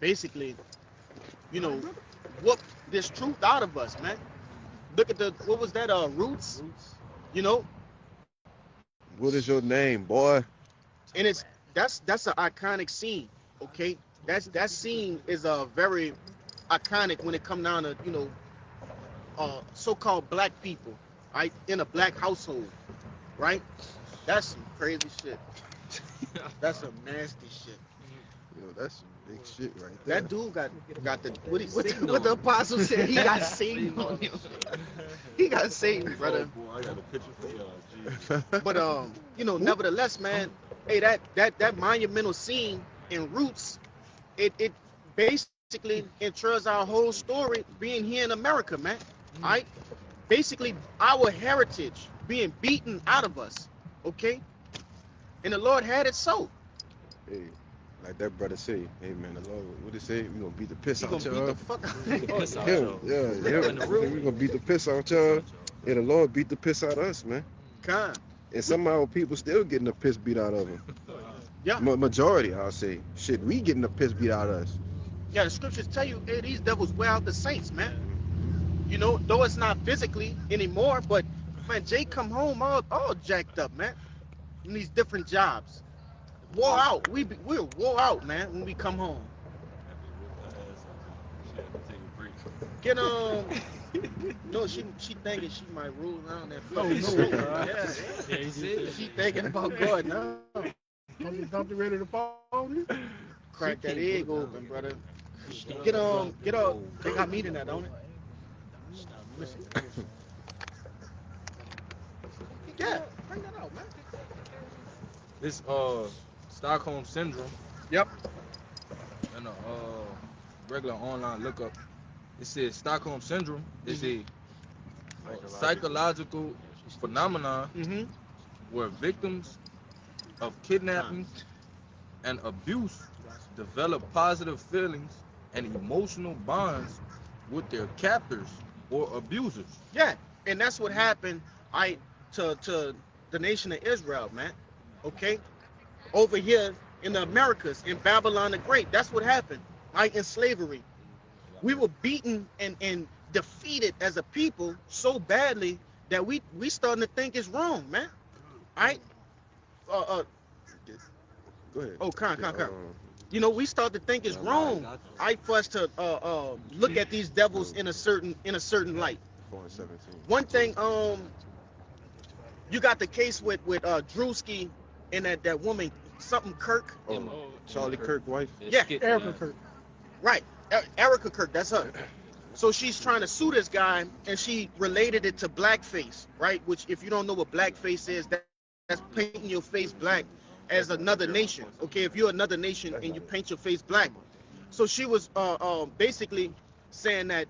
basically, you know, whooped this truth out of us, man. Look at what was that, Roots? You know, What is your name, boy? and that's an iconic scene, okay? That scene is very iconic when it come down to, you know, so-called black people, right, in a black household, right? That's some crazy shit. That's some nasty shit. Yo, that's some big shit right there. That dude got the what the apostle said. He got saved on him. He got saved, brother. Oh, boy, I got a picture for y'all. Jeez. But you know, nevertheless, man, hey, that monumental scene in Roots, it basically entails our whole story being here in America, man. All right, basically our heritage being beaten out of us, okay? And the Lord had it so. Hey, like that brother say, hey man, the Lord, what they say? We gonna beat the piss He out gonna beat y'all. the fuck out. Piss out Him, y'all. yeah. In the room. We gonna beat the piss out y'all. Yeah, the Lord beat the piss out of us, man. Con. And some of our people still getting the piss beat out of them. Yeah. Majority, I'll say. Shit, we getting the piss beat out of us. Yeah, the scriptures tell you, hey, these devils wear out the saints, man. You know, though it's not physically anymore, but man, Jay come home all jacked up, man. In these different jobs. Wore out. We're wore out, man, when we come home. Get no, she thinking she might rule around that fucking no. yeah. Yeah, She thinking about God now. I'm ready to fall. on this? Crack that She egg can't open, brother. Stop Get dropping get the ball. They got meat in that, don't it? Stop Let me dropping. see. Yeah, bring that out, man. This Stockholm syndrome Yep. and a regular online lookup. It says Stockholm syndrome is a psychological phenomenon Mm-hmm. where victims of kidnapping and abuse develop positive feelings and emotional bonds with their captors or abusers. Yeah, and that's what happened. To the nation of Israel, man. Okay, over here in the Americas, in Babylon the Great, that's what happened. In slavery, we were beaten and defeated as a people so badly that we starting to think it's wrong, man. Right? Go ahead. Oh, con. Um, You know, we start to think it's wrong. For us to look at these devils in a certain light. 4:17. One thing, you got the case with Drewski and that woman, something Kirk. Oh, Charlie Kirk wife. Yeah. Erica Kirk. Right, Erica Kirk, that's her. So she's trying to sue this guy, and she related it to blackface, right? Which, if you don't know what blackface is, that's painting your face black as another nation. Okay, if you're another nation and you paint your face black. So she was basically saying that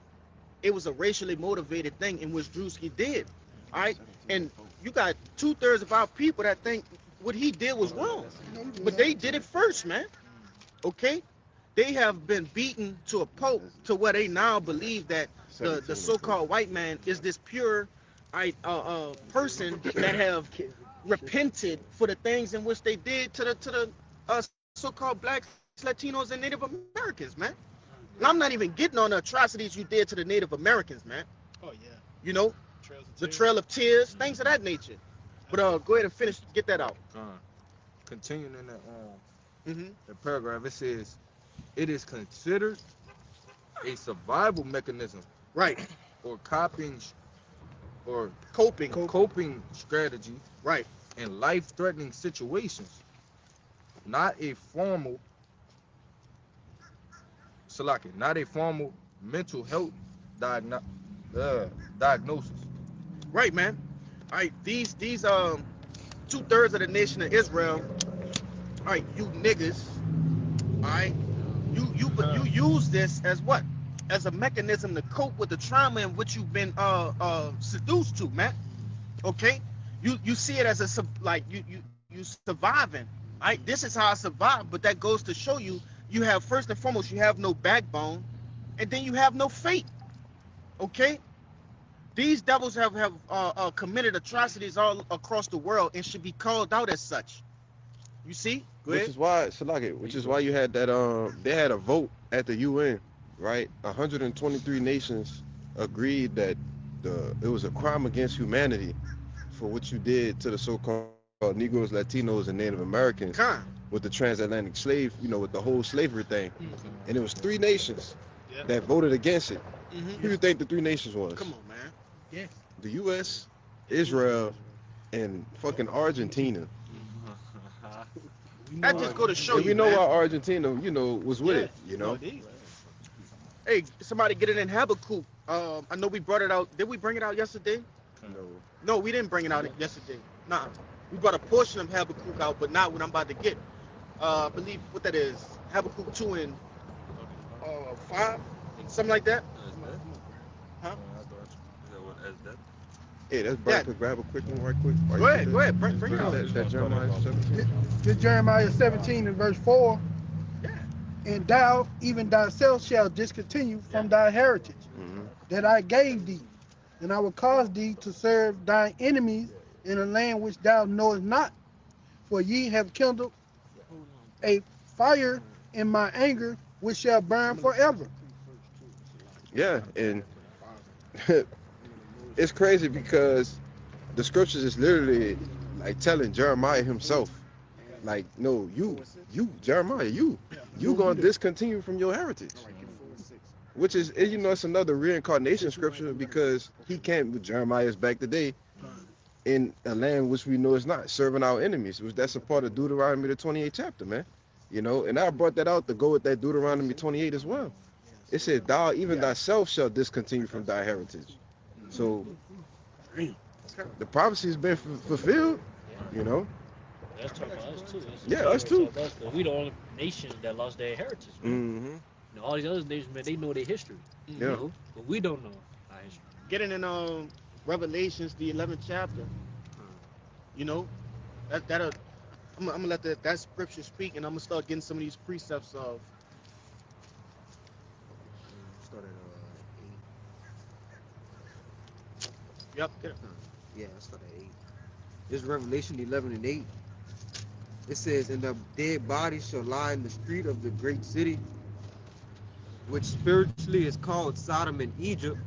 it was a racially motivated thing, in which Drewski did. All right, and you got 2/3 of our people that think what he did was wrong, but they did it first, man. Okay, they have been beaten to a pulp to where they now believe that the so-called white man is this pure person that have repented for the things in which they did to the so-called blacks, Latinos, and Native Americans, man. And I'm not even getting on the atrocities you did to the Native Americans, man. Oh yeah. You know, the Trail of Tears, things of that nature. But go ahead and finish, get that out. Continuing in that Mm-hmm. the paragraph, it says it is considered a survival mechanism Right, or coping coping. strategy Right, in life-threatening situations, not a formal mental health diagnosis. right, man. All right, these 2/3 of the nation of Israel. All right, you niggas. All right, you use this as what? As a mechanism to cope with the trauma in which you've been seduced to, man. Okay, you see it as you surviving. Right, this is how I survive. But that goes to show you, you have, first and foremost, you have no backbone, and then you have no faith. Okay, these devils have committed atrocities all across the world and should be called out as such. You see? Go Which ahead. is why, Salaki, which is why you had that they had a vote at the UN, right? 123 nations agreed that it was a crime against humanity for what you did to the so-called Negroes, Latinos, and Native Americans Con. with the transatlantic slave, with the whole slavery thing. And it was 3 nations Yeah. that voted against it. Mm-hmm. Who do you think the 3 nations was? Come on, man. Yeah. The U.S., Israel, and fucking Argentina. That just go to show And you, we know man. why Argentina, was with it, No, indeed. Hey, somebody get it in Habakkuk. I know we brought it out. Did we bring it out yesterday? No. No, we didn't bring it out yesterday. Nah. We brought a portion of Habakkuk out, but not what I'm about to get. I believe what that is. Habakkuk 2 and 5, something like that. Huh? Hey, that's Brian. Could grab a quick one right quick. Go ahead, bring it out. That Jeremiah 17. This Jeremiah 17 and verse 4. Yeah. And thou, even thyself, shall discontinue from thy heritage Mhm. that I gave thee, and I will cause thee to serve thine enemies in a land which thou knowest not. For ye have kindled a fire in my anger, which shall burn forever. Yeah, and it's crazy because the scriptures is literally like telling Jeremiah himself, like, no, you, Jeremiah, you gonna discontinue from your heritage. Which is, it's another reincarnation scripture because he came with Jeremiah's back today in a land which we know is not, serving our enemies, which that's a part of Deuteronomy the 28th chapter, man. You know, and I brought that out to go with that Deuteronomy 28 as well. It says, thou even thyself shall discontinue from thy heritage. So the prophecy has been fulfilled, you know. That's talking about us too. Yeah, us too. Because we the only nation that lost their heritage. Man. Mm-hmm. You know, all these other nations, man, they know their history. Yeah. You know, but we don't know our history. Getting in Revelations, the 11th chapter, you know, that'll I'm gonna let that scripture speak, and I'm gonna start getting some of these precepts of. Start at 8. Yep. Get it. Yeah, I start at 8. This is Revelation 11 and 8. It says, and the dead bodies shall lie in the street of the great city, which spiritually is called Sodom and Egypt,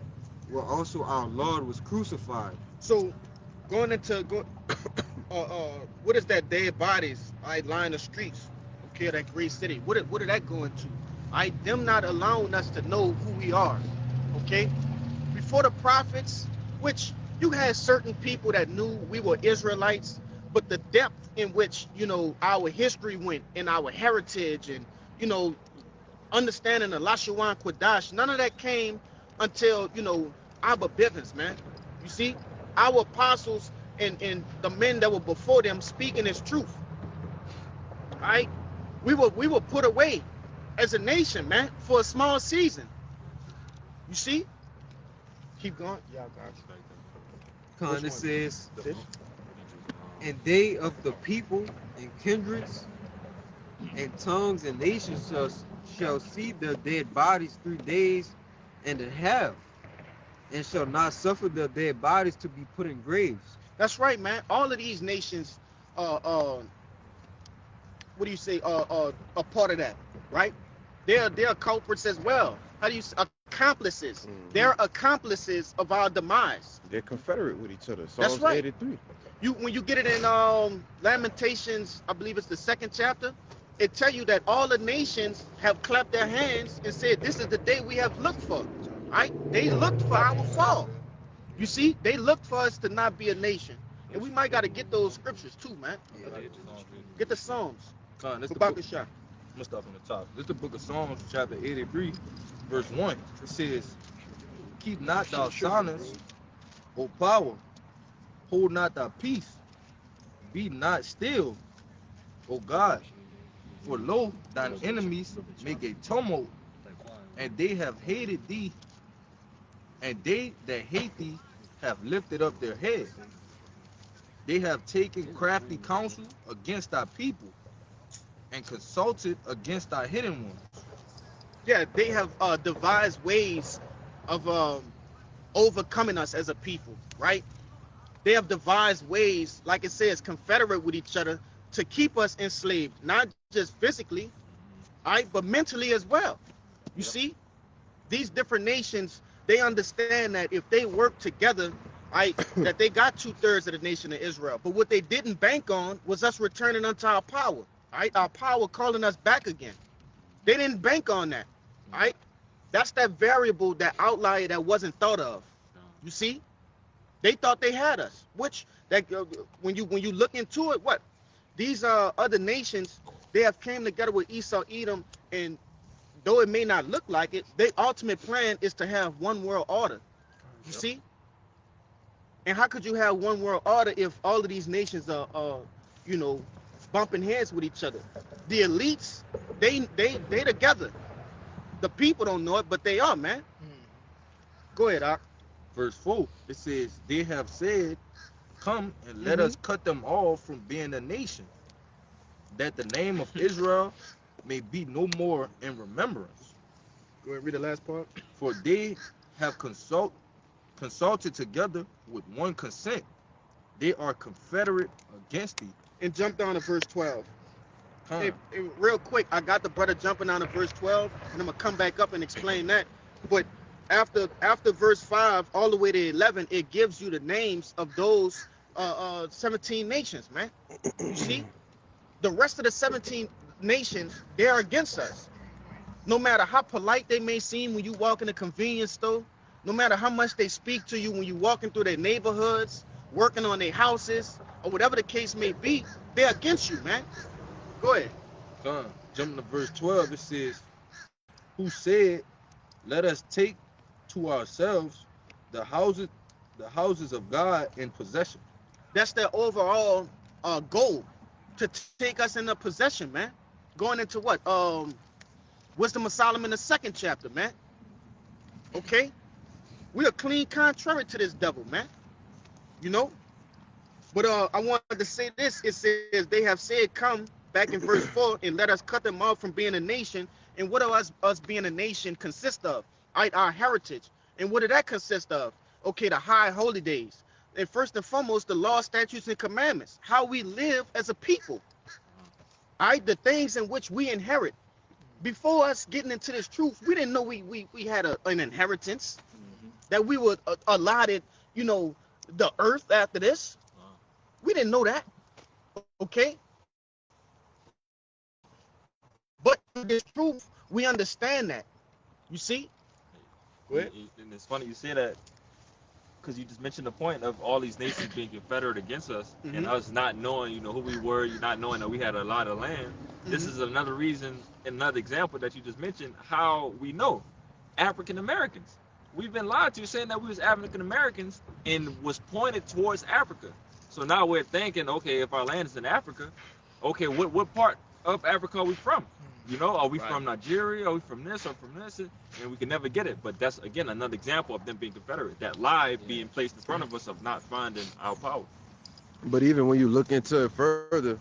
where also our Lord was crucified. So, going what is that dead bodies? I line the streets, okay, that great city. What did that go into? Them not allowing us to know who we are, okay? Before the prophets, which you had certain people that knew we were Israelites, but the depth in which, you know, our history went and our heritage and, you know, understanding the Lashawan Quadash, none of that came until, you know, Abba Bivens, man. You see, our apostles and the men that were before them speaking his truth. Right? We were put away as a nation, man, for a small season. You see? Keep going. Yeah, I got you. It says, and they of the people and kindreds and tongues and nations shall see their dead bodies 3 days and a half, and shall not suffer their dead bodies to be put in graves. That's right, man. All of these nations, what do you say, are part of that, right? They're culprits as well. How do you accomplices? Mm-hmm. They're accomplices of our demise. They're confederate with each other. Psalms That's right. 83. When you get it in Lamentations, I believe it's the 2nd chapter, it tell you that all the nations have clapped their hands and said, this is the day we have looked for, right? They looked for our fall. You see, they looked for us to not be a nation. And we might got to get those scriptures too, man. Get the Psalms. Son, this the Back book, a shot. I'm gonna start from the top. This is the book of Psalms, chapter 83, verse 1. It says, keep not thou silence, O power, hold not thy peace, be not still, O God. For lo, thine enemies make a tumult, and they have hated thee, and they that hate thee have lifted up their head. They have taken crafty counsel against thy people, and consulted against thy hidden ones. Yeah, they have devised ways of overcoming us as a people, right? They have devised ways, like it says, confederate with each other to keep us enslaved, not just physically, all right, but mentally as well. You see, these different nations, they understand that if they work together, right, that they got 2/3 of the nation of Israel. But what they didn't bank on was us returning unto our power, right? Our power calling us back again. They didn't bank on that, right? That's that variable, that outlier that wasn't thought of. You see, they thought they had us, which that when you look into it, what these other nations, they have came together with Esau, Edom, and though it may not look like it, their ultimate plan is to have one world order. You see? And how could you have one world order if all of these nations are you know, bumping heads with each other? The elites, they together. The people don't know it, but they are, man. Go ahead, Doc. Verse 4, it says, they have said, come and let us cut them off from being a nation, that the name of Israel may be no more in remembrance. Go ahead, read the last part. For they have consulted together with one consent. They are confederate against thee. And jump down to verse 12. Huh. Hey, real quick, I got the brother jumping down to verse 12, and I'm gonna come back up and explain that. But after verse 5 all the way to 11, it gives you the names of those 17 nations, man. You see, the rest of the 17 nations, they are against us. No matter how polite they may seem when you walk in a convenience store, no matter how much they speak to you when you're walking through their neighborhoods, working on their houses, or whatever the case may be, they're against you, man. Go ahead. Son, jumping to verse 12, it says, who said, let us take to ourselves the houses of God in possession. That's their overall goal, to take us into possession, man. Going into what? Wisdom of Solomon, the 2nd chapter, man. Okay? We are clean contrary to this devil, man. You know? But I wanted to say this. It says, they have said, come, back in verse 4, and let us cut them off from being a nation. And what does us being a nation consist of? Our heritage. And what did that consist of? Okay, the high holy days. And first and foremost, the law, statutes, and commandments. How we live as a people. The things in which we inherit. Before us getting into this truth, we didn't know we had an inheritance, that we were allotted, the earth after this. We didn't know that. Okay? But in this truth, we understand that. You see? Go ahead. And it's funny you say that, because you just mentioned the point of all these nations being confederate against us, and us not knowing, who we were, not knowing that we had a lot of land. This is another reason, another example that you just mentioned, how we know African Americans. We've been lied to saying that we was African Americans and was pointed towards Africa. So now we're thinking, okay, if our land is in Africa, okay, what part of Africa are we from? Are we from Nigeria? Are we from this or from this? And we can never get it. But that's, again, another example of them being confederate. That lie being placed in front of us of not finding our power. But even when you look into it further,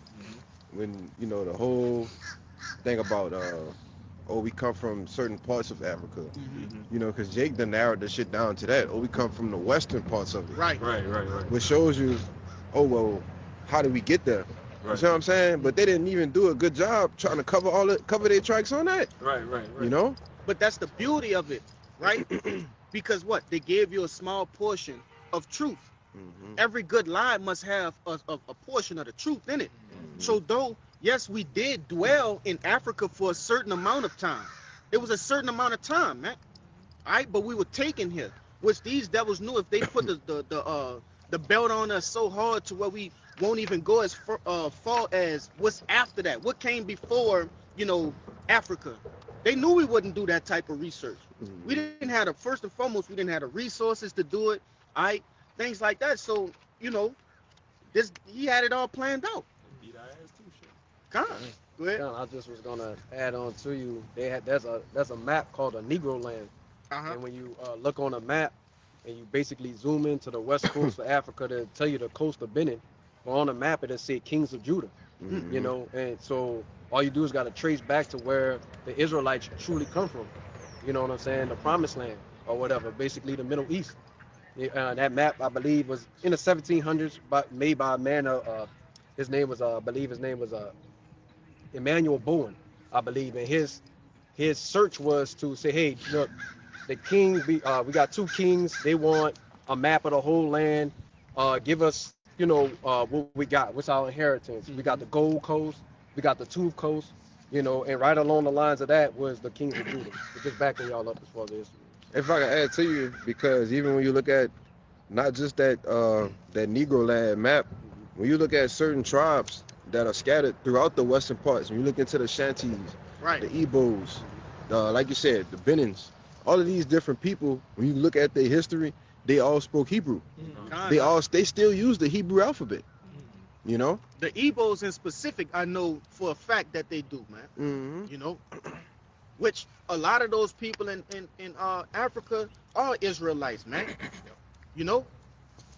when, the whole thing about, we come from certain parts of Africa, because Jake done narrowed the shit down to that. We come from the western parts of it. Right. Which shows you, how did we get there? Right. You see what I'm saying? But they didn't even do a good job trying to cover their tracks on that. Right. But that's the beauty of it, right? Because what? They gave you a small portion of truth. Every good lie must have a portion of the truth in it. So though, yes, we did dwell in Africa for a certain amount of time. It was a certain amount of time, man. All right, but we were taken here, which these devils knew if they put the belt on us so hard to where we won't even go as far as what's after that. What came before, Africa? They knew we wouldn't do that type of research. We didn't have first and foremost, we didn't have the resources to do it. All right, things like that. So, he had it all planned out. Go ahead. I just was gonna add on to you. There's a map called a Negro Land, and when you look on a map and you basically zoom into the west coast of Africa to tell you the coast of Benin, well, on the map it said Kings of Judah, and so all you do is got to trace back to where the Israelites truly come from. You know what I'm saying? The Promised Land or whatever, basically the Middle East. That map, I believe, was in the 1700s, made by a man. His name was Emmanuel Bowen, I believe, and his search was to say, hey, look, the king, we got two kings. They want a map of the whole land. Give us, what we got. What's our inheritance? We got the Gold Coast. We got the Tooth Coast. And right along the lines of that was the kings of Judah. Just backing y'all up as far as this. If I can add to you, because even when you look at not just that Negro Land map, when you look at certain tribes that are scattered throughout the western parts, when you look into the Shanties, the Igbos, like you said, the Benins, all of these different people, when you look at their history, they all spoke Hebrew. They still use the Hebrew alphabet. The Igbos in specific, I know for a fact that they do, man. Which a lot of those people in Africa are Israelites, man.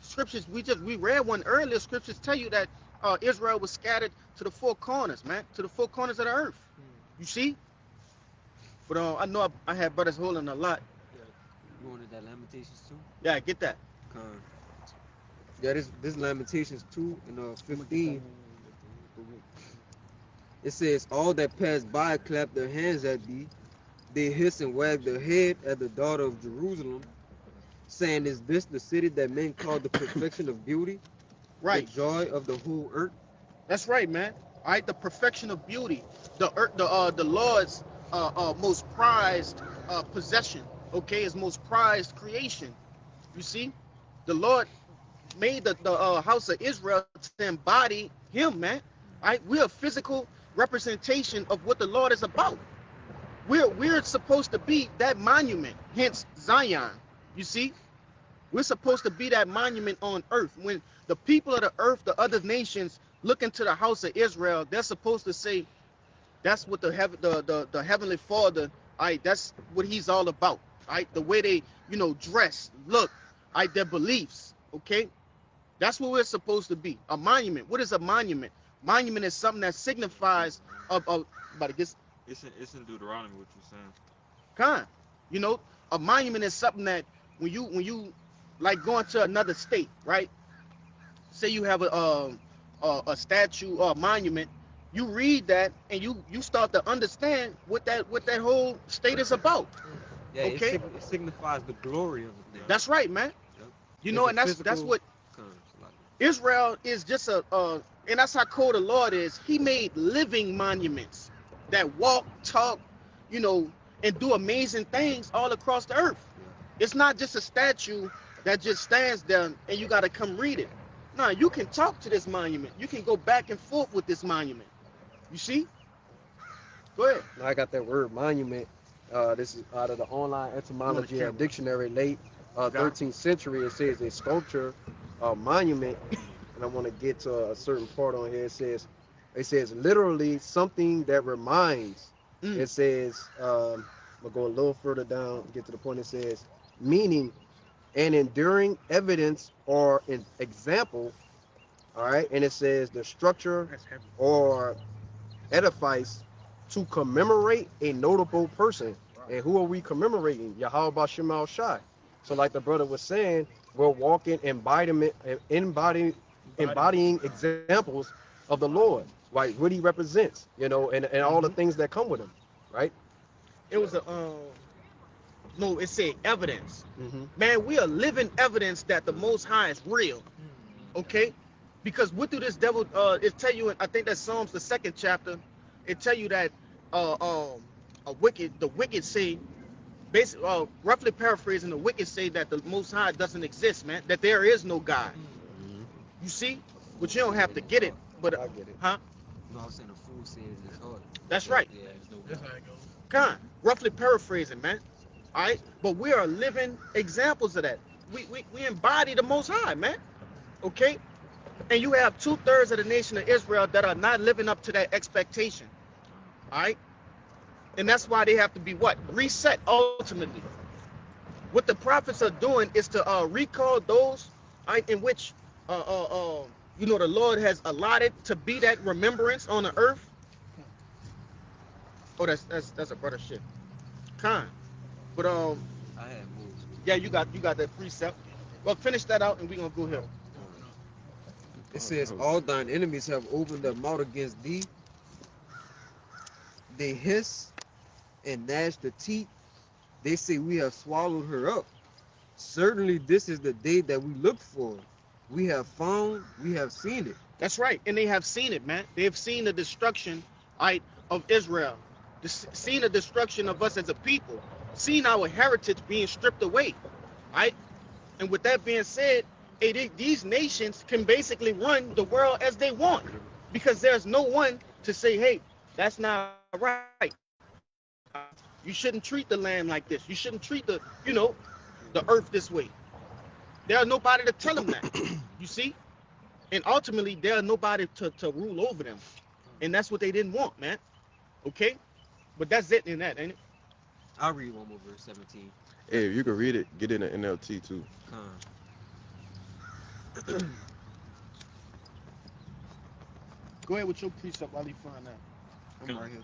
Scriptures, we read one earlier. Scriptures tell you that Israel was scattered to the four corners, man, to the four corners of the earth. You see? But I know I had brothers holding a lot. You wanted that Lamentations 2? Yeah, get that. Yeah, this Lamentations 2 and 15. It says, all that pass by clap their hands at thee. They hiss and wag their head at the daughter of Jerusalem, saying, is this the city that men call the perfection of beauty? Right. The joy of the whole earth? That's right, man. All right, the perfection of beauty. The earth, the Lord's most prized possession, okay, his most prized creation. You see? The Lord made the house of Israel to embody him, man. All right, we're a physical, representation of what the Lord is about. We're supposed to be that monument, hence Zion. You see, we're supposed to be that monument on earth. When the people of the earth, the other nations, look into the house of Israel, they're supposed to say, that's what the heavenly Father, all right, that's what he's all about. All right, the way they, dress, look, all right, their beliefs, okay? That's what we're supposed to be. A monument. What is a monument? Monument is something that signifies but I guess It's in Deuteronomy what you're saying. kind. A monument is something that when you like going to another state, right? Say you have a statue or a monument, you read that and you start to understand what that whole state is about. Yeah, Okay, it signifies the glory of the thing. that's right, man. Yep. And that's what Comes, like, Israel is just and that's how cold the Lord is. He made living monuments that walk, talk, and do amazing things all across the earth. yeah. It's not just a statue that just stands there and you got to come read it. No, you can talk to this monument. You can go back and forth with this monument. You see? Go ahead. Now I got that word monument. This is out of the online etymology dictionary, late 13th century. It says a sculpture, a monument, and I want to get to a certain part on here. It says literally something that reminds. It says, I'm gonna go a little further down, get to the point. It says meaning an enduring evidence or an example. All right, and it says the structure or edifice to commemorate a notable person. And who are we commemorating? Yahweh Bashem Al Shai. So like the brother was saying, we're walking embodying examples of the Lord, right? What he represents, and all the things that come with him, right? It was no, it said evidence. Mm-hmm. Man, we are living evidence that the Most High is real. Okay? Because what do this devil it tell you, I think that's Psalms the 2nd chapter, it tell you that the wicked say, basically, roughly paraphrasing, the wicked say that the Most High doesn't exist, man, that there is no God. Mm-hmm. You see? But you don't have to get it. But I get it. huh? No, I was saying the fool says it's hard. That's right. Yeah, it's no That's God. how it goes. Kind, roughly paraphrasing, man. All right? But we are living examples of that. We embody the Most High, man. Okay? And you have 2/3 of the nation of Israel that are not living up to that expectation. All right? And that's why they have to be what? Reset ultimately. What the prophets are doing is to recall those in which the Lord has allotted to be that remembrance on the earth. Oh, that's a brother shit. Kind. But I had moves. yeah, you got that precept. Well, finish that out and we're gonna go here. It says, all thine enemies have opened their mouth against thee. They hiss and gnash their teeth. They say, we have swallowed her up. Certainly this is the day that we looked for. We have found, we have seen it. That's right, and they have seen it, man. They have seen the destruction, right, of Israel, seen the destruction of us as a people, seen our heritage being stripped away, right? And with that being said, these nations can basically run the world as they want, because there's no one to say, hey, that's not right. You shouldn't treat the land like this. You shouldn't treat the earth this way. There's nobody to tell them that. You see? And ultimately, there's nobody to rule over them. And that's what they didn't want, man. Okay? But that's it in that, ain't it? I'll read one more verse 17. Hey, if you can read it, get in the NLT too. Go ahead with your precept while you find that. I'm right here.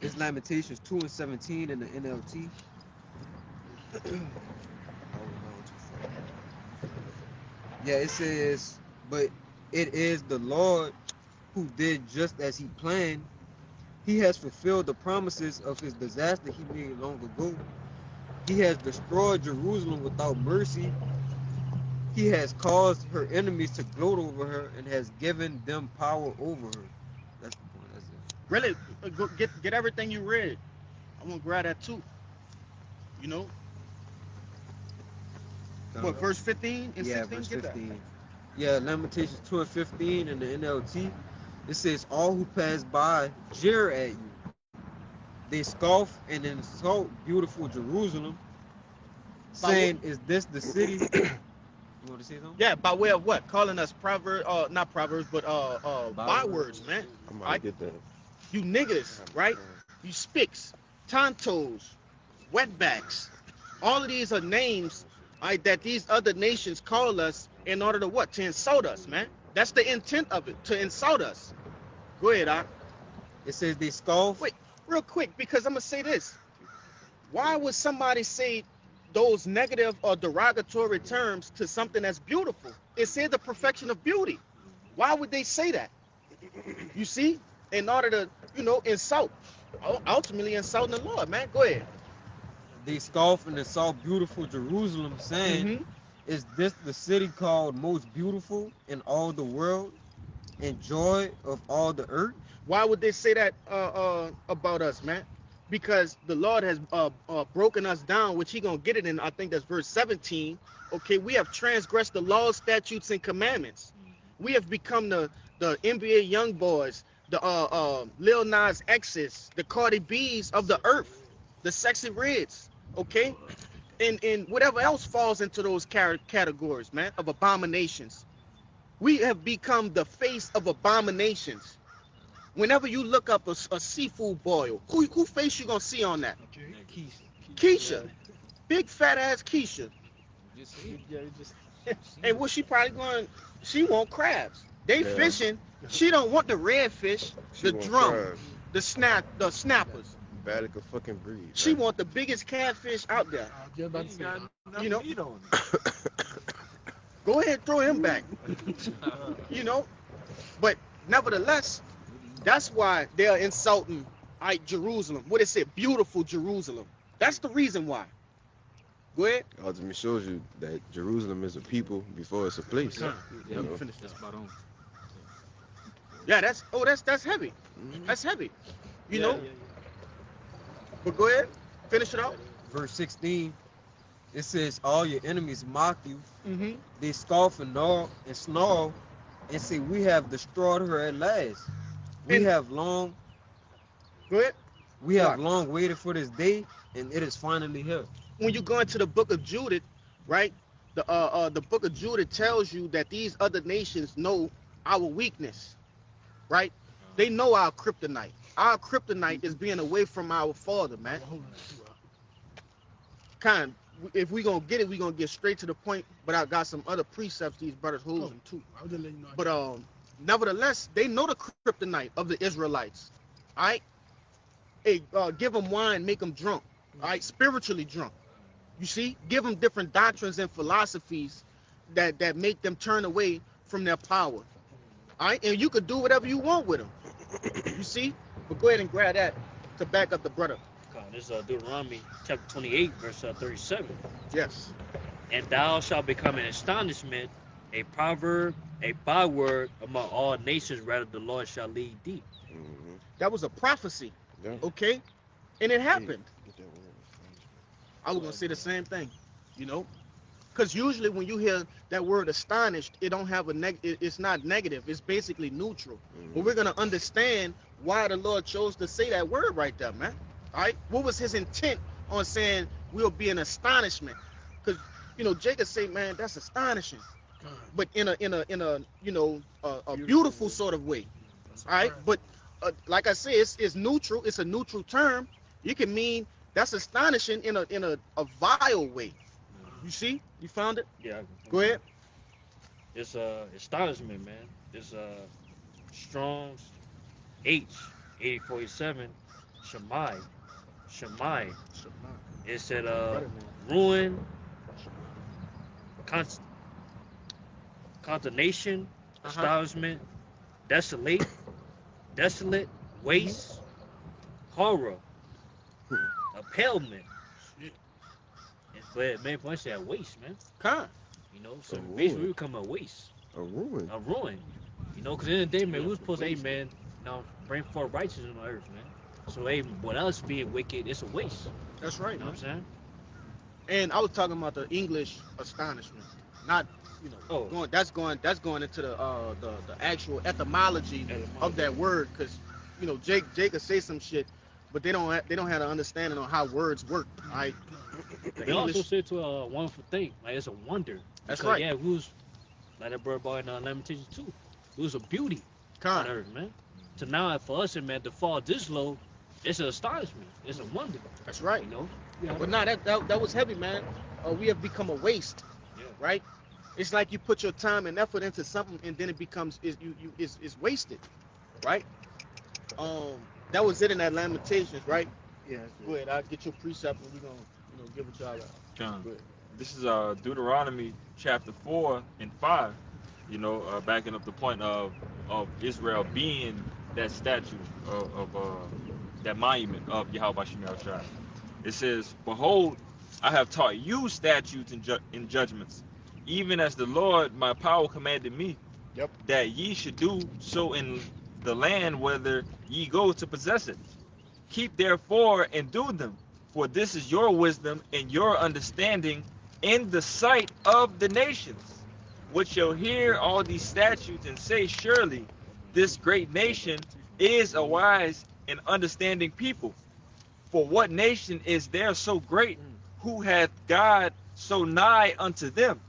It's Lamentations 2:17 in the NLT. Yeah, it says, but it is the Lord who did just as he planned. He has fulfilled the promises of his disaster he made long ago. He has destroyed Jerusalem without mercy. He has caused her enemies to gloat over her and has given them power over her. That's the point. That's it. Really, go get everything you read. I'm gonna grab that too. You know? What, verse 15 and Yeah, 16? verse Get that. 15. Yeah, Lamentations 2:15 in the NLT. It says, all who pass by jeer at you. They scoff and insult beautiful Jerusalem, saying, is this the city? You want to say something? Yeah, by way of what? Calling us proverbs, not proverbs, but bywords, man. I'm I- about to get that. You niggas, right? You spicks, tontos, wetbacks. All of these are names, right, that these other nations call us in order to what? To insult us, man. That's the intent of it, to insult us. Go ahead, Doc. It says they scoff. Wait, real quick, because I'm gonna say this. Why would somebody say those negative or derogatory terms to something that's beautiful? It said the perfection of beauty. Why would they say that? You see, in order to, insult, ultimately insulting the Lord, man. Go ahead. They scoff and insult beautiful Jerusalem, saying, Mhm. is this the city called most beautiful in all the world and joy of all the earth? Why would they say that about us, man? Because the Lord has broken us down, which He gonna get it in. I think that's verse 17. Okay, we have transgressed the laws, statutes, and commandments. We have become the NBA young boys, the Lil Nas X's, the Cardi B's of the earth, the sexy reds. Okay, and whatever else falls into those categories, man, of abominations. We have become the face of abominations. Whenever you look up a seafood boil, who face you gonna see on that? Keisha, big fat ass Keisha. And what she probably going? She want crabs. They Yeah. fishing. She don't want the redfish, She the want drum, crabs. the snappers. Bad like a fucking breed. She man. want the biggest catfish out there. I was just about to say that. You know- Meat on it. Go ahead, throw him back. But nevertheless, that's why they're insulting Jerusalem. What it said, beautiful Jerusalem. That's the reason why. Go ahead. Ultimately shows you that Jerusalem is a people before it's a place. Huh. You Let me know? finish this. That's spot on. Yeah, that's heavy. Mhm. That's heavy. You Yeah, know. yeah, yeah. But go ahead, finish it out. Verse 16, it says, all your enemies mock you. Mm-hmm. They scoff and gnaw and snarl and say, we have destroyed her at last. We And- have long Go ahead. we have Right. long waited for this day, and it is finally here. When you go into the book of Judith, right? The book of Judith tells you that these other nations know our weakness, right? They know our kryptonite. Our kryptonite is being away from our Father, man. Hold on, too, Kind. If we gonna get it, we gonna get straight to the point. But I got some other precepts these brothers hold them too. I was just letting you know. But nevertheless, they know the kryptonite of the Israelites. All right. Hey, give them wine, make them drunk. All right, spiritually drunk. You see, give them different doctrines and philosophies that make them turn away from their power. All right, and you could do whatever you want with them. You see, but go ahead and grab that to back up the brother. This is Deuteronomy chapter 28, verse 37. Yes. And thou shalt become an astonishment, a proverb, a byword among all nations, rather the Lord shall lead thee. Mhm. That was a prophecy. Yeah. Okay, and it happened. Get that word. I was gonna say the same thing, because usually when you hear that word astonished, it don't have it's not negative. It's basically neutral. But we're gonna understand why the Lord chose to say that word right there, man. All right, what was His intent on saying we'll be an astonishment? Because Jacob say, man, that's astonishing, but in a beautiful sort of way. All right, but like I said, it's neutral. It's a neutral term. You can mean that's astonishing in a vile way. You see? You found it? Yeah. Go ahead. It's astonishment, man. It's Strong's H8047 Shemai. It said ruin, consternation, astonishment, desolate, waste, horror, impalement. But main point said waste, man. Con. So A basically ruin. we become a waste, A ruin. a ruin. Because in the end of the day, man, we was supposed to, hey, man, bring forth righteousness on the earth, man. So, hey, what else being wicked, it's a waste. That's right. You know what I'm saying? And I was talking about the English astonishment, not Oh, that's going into the actual etymology of that word, because Jake could say some shit, but they don't have an understanding on how words work. All right, the they also English. say to a wonderful thing, like it's a wonder. That's Because right. yeah, who's like that bird boy in Lamentations too. It was a beauty on Con. earth, man. So now for us, man, to fall this low, it's an astonishment. It's a wonder, That's right. you know. Yeah. But nah, that was heavy, man. We have become a waste, Yeah. right? It's like you put your time and effort into something, and then it becomes is wasted, right? Um, that was it in that Lamentations, right? Yeah. Go ahead, I'll get your precept, and we're gonna give it y'all. John. Go ahead. This is Deuteronomy chapter 4 and 5. Backing up the point of Israel being that statue of that monument of Yahweh Shemel Shai. It says, "Behold, I have taught you statutes and judgments, even as the Lord my power commanded me, Yep. that ye should do so in the land whither ye go to possess it. Keep therefore and do them, for this is your wisdom and your understanding in the sight of the nations, which shall hear all these statutes and say, surely this great nation is a wise and understanding people. For what nation is there so great, who hath God so nigh unto them,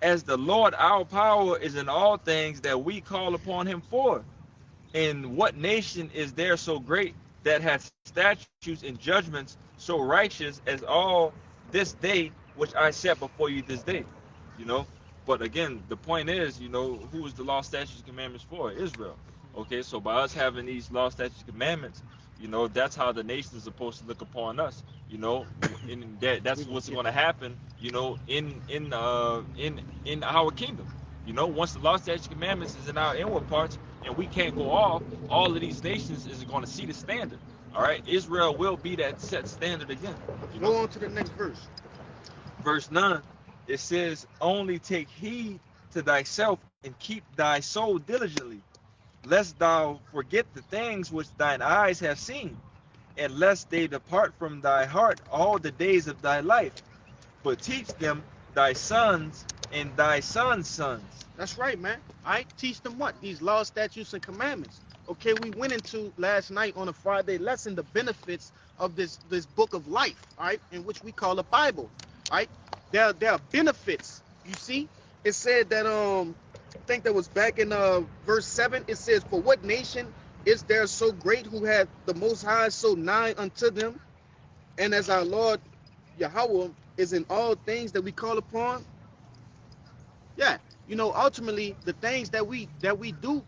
as the Lord our power is in all things that we call upon him for? And what nation is there so great that hath statutes and judgments so righteous as all this day which I set before you this day?" You know. But again, the point is, who is the law, statutes, and commandments for? Israel. Okay, so by us having these law, statutes, and commandments, that's how the nation is supposed to look upon us. And that's what's going to happen. In our kingdom. Once the law, statutes, and commandments is in our inward parts, and we can't go off, all of these nations is going to see the standard. All right, Israel will be that set standard again. Go on to the next verse. Verse 9, it says, "Only take heed to thyself and keep thy soul diligently, lest thou forget the things which thine eyes have seen, and lest they depart from thy heart all the days of thy life, but teach them thy sons and thy sons' sons." That's right, man. All right, teach them what? These laws, statutes, and commandments. Okay, we went into last night on a Friday lesson the benefits of this book of life, all right, in which we call the Bible. All right, there are benefits. You see, it said that I think that was back in verse 7. It says, "For what nation is there so great, who hath the Most High so nigh unto them, and as our Lord Yahweh is in all things that we call upon?" Yeah, ultimately the things that we do,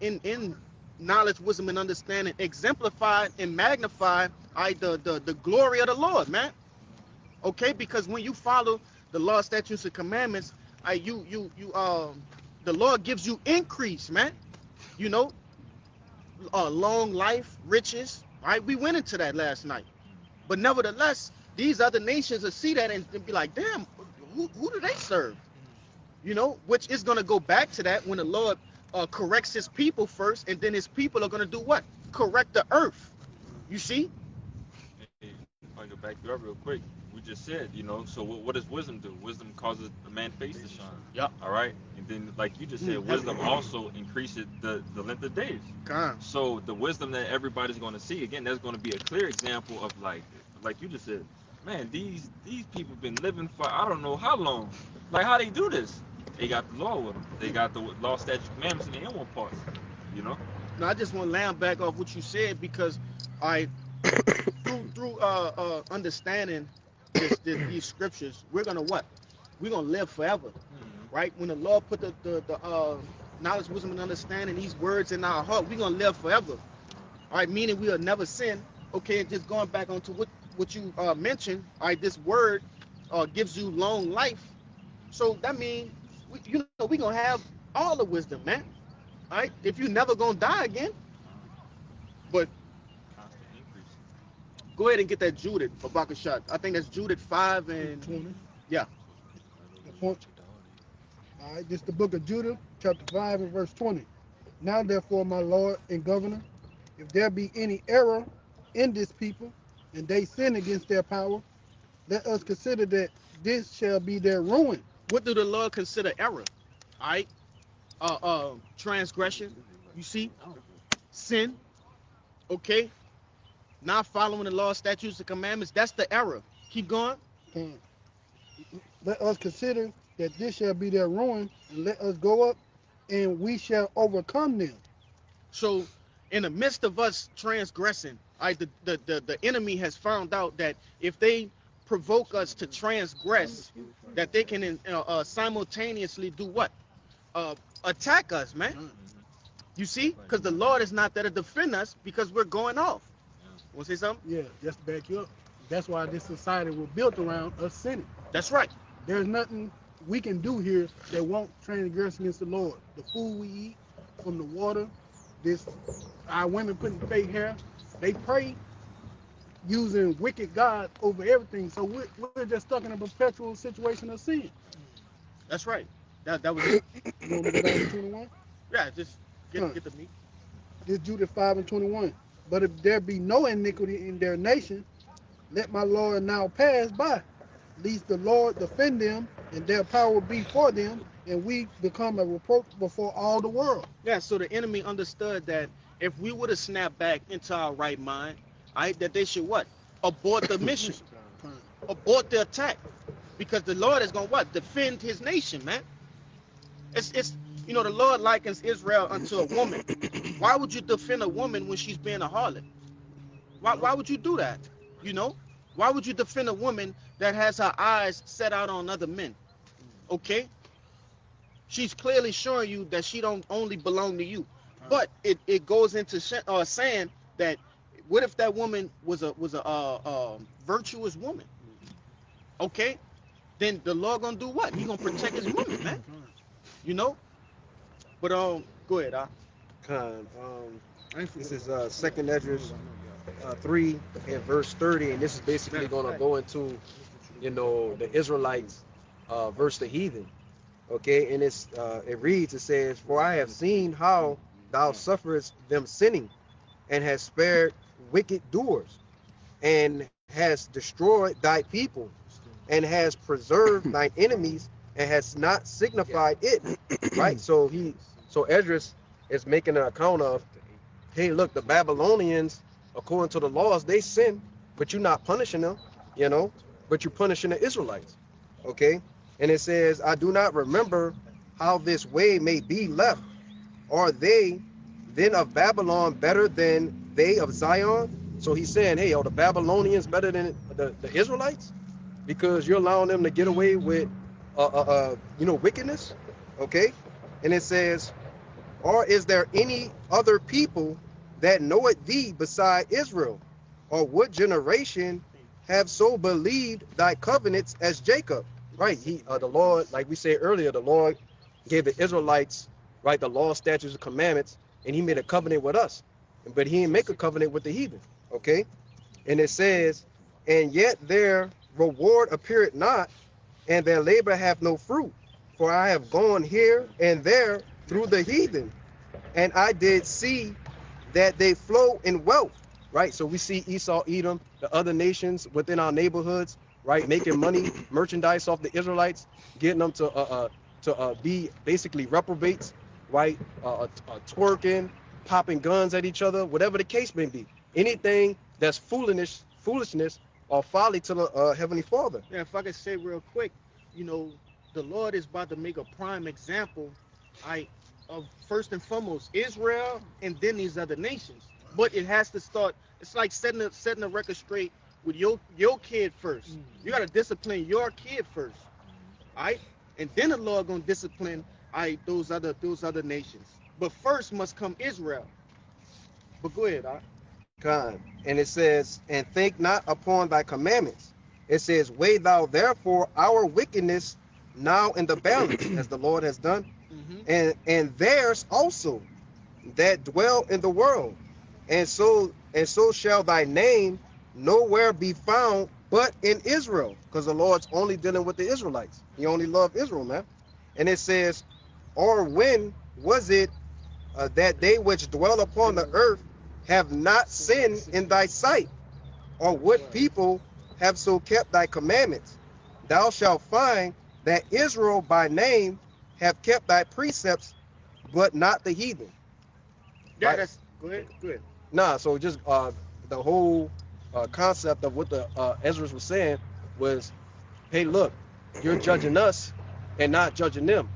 in knowledge, wisdom, and understanding, exemplify and magnify, the glory of the Lord, man. Okay, because when you follow the law, statutes, and commandments, the Lord gives you increase, man. You know, long life, riches. Right, we went into that last night, but nevertheless, these other nations will see that and be like, damn, who do they serve? Which is going to go back to that when the Lord corrects his people first, and then his people are going to do what? Correct the earth. You see? Hey, I go back to that real quick. We just said, so what does wisdom do? Wisdom causes a man's face to shine. Yep. All right. And then, like you just said, wisdom also increases the length of days. Con. So the wisdom that everybody's going to see, again, that's going to be a clear example of like you just said, man, these people been living for I don't know how long. Like, how they do this? They got the law with them. They got the law, statutes, commandments in the inward parts. Now, I just want to land back off what you said, because through understanding these scriptures, we're gonna what? We're gonna live forever, right? When the Lord put the knowledge, wisdom, and understanding, these words in our heart, we're gonna live forever. All right, meaning we'll never sin. Okay, and just going back onto what you mentioned, all right, this word gives you long life. So that means we're gonna have all the wisdom, man. All right, if you never gonna die again. But Constant increase. go ahead and get that Judith for Bakashat. I think that's Judith 5 and 20. yeah. All right, this is the book of Judah, chapter 5 and verse 20. Now, therefore, my Lord and Governor, if there be any error in this people, and they sin against their power, let us consider that this shall be their ruin. What do the Lord consider error? All right, transgression. You see, sin. Okay, not following the law, statutes, and commandments. That's the error. Keep going. Um, let us consider that this shall be their ruin, and let us go up, and we shall overcome them. So, in the midst of us transgressing, right, the enemy has found out that if they provoke us to transgress, that they can simultaneously do what? Attack us, man. You see, because the Lord is not there to defend us because we're going off. Want to say something? Yeah, just to back you up. That's why this society was built around us sinning. That's right. There's nothing we can do here that won't transgress against the Lord. The food we eat, from the water, this our women putting fake hair, they pray using wicked God over everything. So we're just stuck in a perpetual situation of sin. That's right. That was it. You want me to go down to 21? Yeah, just get the meat. This Judith 5 and 21. But if there be no iniquity in their nation, let my Lord now pass by, lest the Lord defend them, and their power be for them, and we become a reproach before all the world. Yeah, so the enemy understood that if we would have snapped back into our right mind, right, that they should what? Abort the mission, abort the attack, because the Lord is gonna what? Defend His nation, man. It's you know the Lord likens Israel unto a woman. Why would you defend a woman when she's being a harlot? Why would you do that? You know, why would you defend a woman that has her eyes set out on other men? Okay, she's clearly showing you that she don't only belong to you. But it goes into saying that what if that woman was a virtuous woman? Okay, then the Lord gonna do what? He gonna protect His woman, man. You know. But go ahead, This is Second Esdras 3 and verse 30, and this is basically going to go into, you know, the Israelites versus the heathen. Okay, and it reads, it says, "For I have seen how thou sufferest them sinning, and hast spared wicked doers, and hast destroyed thy people, and has preserved thine enemies, and has not signified it." Right? So Esdras is making an account of, hey, look, the Babylonians, according to the laws, they sin, but you're not punishing them, you know, but you're punishing the Israelites. Okay? And it says, "I do not remember how this way may be left. Are they then of Babylon better than they of Zion?" So he's saying, hey, are the Babylonians better than the Israelites? Because you're allowing them to get away with, you know, wickedness. Okay? And it says, "Or is there any other people that knoweth thee beside Israel? Or what generation have so believed thy covenants as Jacob?" Right? The Lord, like we said earlier, the Lord gave the Israelites, right, the law, statutes, and commandments, and He made a covenant with us. But He didn't make a covenant with the heathen. Okay? And it says, "And yet their reward appeareth not, and their labor hath no fruit. For I have gone here and there through the heathen, and I did see that they flow in wealth." Right? So we see Esau, Edom, the other nations within our neighborhoods, right, making money, merchandise off the Israelites, getting them to be basically reprobates, right? Twerking, popping guns at each other, whatever the case may be. Anything that's foolishness or folly to the Heavenly Father. Yeah, if I could say real quick, you know, the Lord is about to make a prime example, of first and foremost Israel, and then these other nations. But it has to start. It's like setting a record straight with your kid first. You gotta discipline your kid first, all right? And then the Lord gonna discipline, those other nations. But first must come Israel. But go ahead, all right? God. And it says, "And think not upon thy commandments." It says, "Weigh thou therefore our wickedness now in the balance, as the Lord has done, and theirs also that dwell in the world. And so shall thy name nowhere be found but in Israel." Because the Lord's only dealing with the Israelites. He only loved Israel, man. And it says, "Or when was it that they which dwell upon the earth have not sinned in thy sight? Or what people have so kept thy commandments, thou shalt find that Israel by name have kept thy precepts, but not the heathen. Yeah, Right? that's go ahead. Go ahead. Nah, so just the whole concept of what the Ezra was saying was, hey, look, you're judging us and not judging them.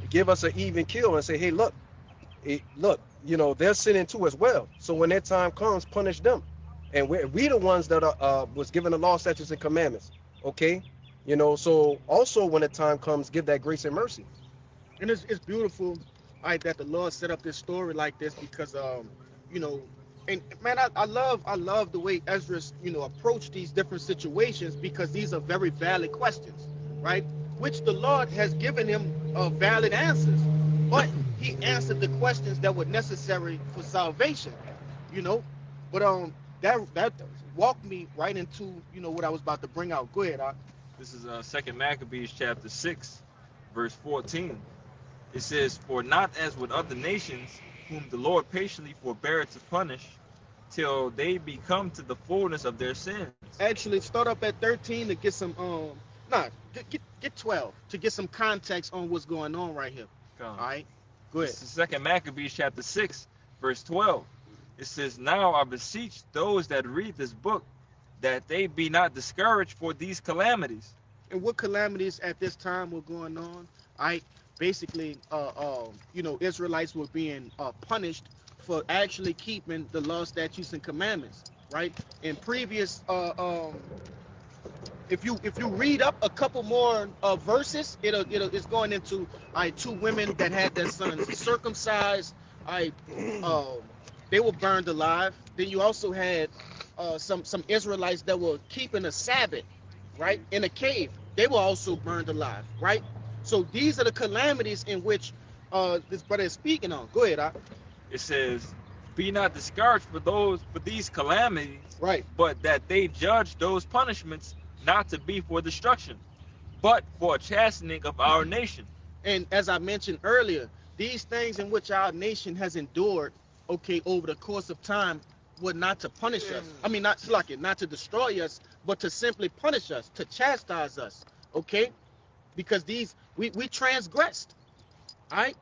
Give us an even kill and say, hey, look, look, you know, they're sinning too as well. So when that time comes, punish them. And we the ones that are was given the law, statutes, and commandments. Okay, you know. So also when the time comes, give that grace and mercy. And it's beautiful, right, that the Lord set up this story like this because you know, and man, I love the way Ezra, you know, approached these different situations because these are very valid questions, right? Which the Lord has given him valid answers, but he answered the questions that were necessary for salvation, you know. But that walked me right into, you know, what I was about to bring out. Go ahead, This is 2 Maccabees chapter 6, verse 14. It says, "For not as with other nations, whom the Lord patiently forbear to punish, till they be come to the fullness of their sins." Actually start up at 13 to get some get 12 to get some context on what's going on right here. All right, go ahead. This is 2 Maccabees chapter 6, verse 12. It says, "Now I beseech those that read this book, that they be not discouraged for these calamities." And what calamities at this time were going on? All right, basically, you know, Israelites were being punished for actually keeping the law, statutes, and commandments. Right. In previous if you read up a couple more verses, it's going into two women that had their sons circumcised. I they were burned alive. Then you also had some Israelites that were keeping a Sabbath, right, in a cave. They were also burned alive, right? So these are the calamities in which this brother is speaking on. Go ahead, It says, "Be not discouraged for these calamities, right, but that they judge those punishments not to be for destruction, but for a chastening of our nation." And as I mentioned earlier, these things in which our nation has endured, okay, over the course of time, were not to punish us. I mean, not like it, not to destroy us, but to simply punish us, to chastise us, okay? Because we transgressed, all right?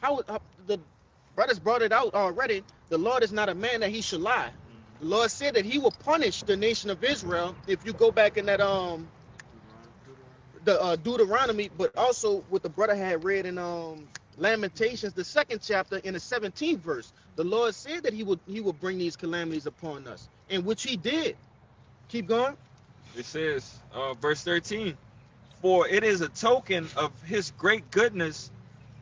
How the brothers brought it out already. The Lord is not a man that he should lie. The Lord said that he will punish the nation of Israel if you go back in that the Deuteronomy, but also what the brother had read in Lamentations, the 2nd chapter, in the 17th verse. The Lord said that he would bring these calamities upon us, and which he did. Keep going. It says, verse 13, "For it is a token of his great goodness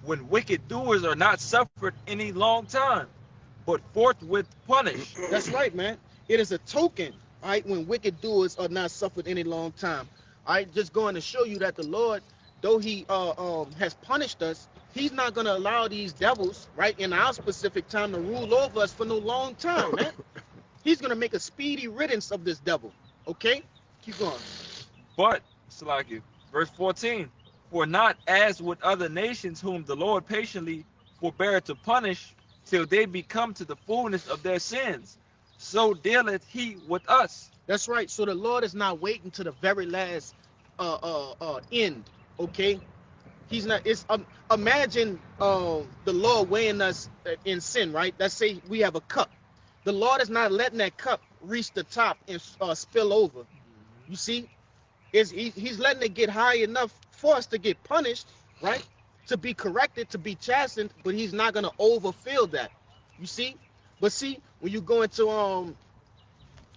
when wicked doers are not suffered any long time, but forthwith punished." That's right, man. It is a token, all right, when wicked doers are not suffered any long time. All right, just going to show you that the Lord, though he has punished us, he's not going to allow these devils, right, in our specific time to rule over us for no long time, man. He's going to make a speedy riddance of this devil, okay? Keep going. But, Salaki, verse 14, "For not as with other nations whom the Lord patiently forbear to punish, till they be come to the fullness of their sins, so dealeth he with us." That's right. So the Lord is not waiting to the very last end, okay? He's not. It's imagine the Lord weighing us in sin, right? Let's say we have a cup. The Lord is not letting that cup reach the top and spill over. You see, he's letting it get high enough for us to get punished, right? To be corrected, to be chastened, but he's not gonna overfill that. You see, but see, when you go into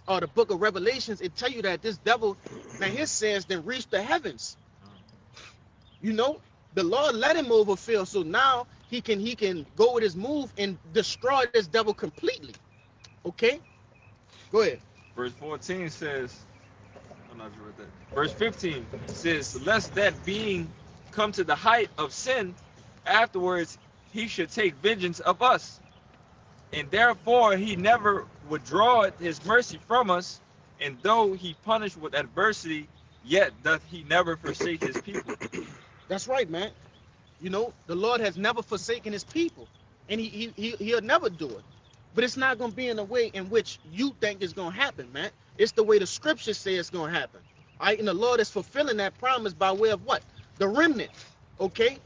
the book of Revelations, it tell you that this devil, man, his sins then reach the heavens. You know, the Lord let him overfill, so now he can go with his move and destroy this devil completely. Okay, go ahead. Verse 14 says, I'm not sure what that. Verse 15 says, "Lest that being come to the height of sin, afterwards he should take vengeance of us. And therefore he never withdraweth his mercy from us, and though he punish with adversity, yet doth he never forsake his people." That's right, man. You know, the Lord has never forsaken his people, and he'll never do it. But it's not going to be in a way in which you think it's going to happen, man. It's the way the scriptures say it's going to happen. All right, and the Lord is fulfilling that promise by way of what? The remnant. Okay,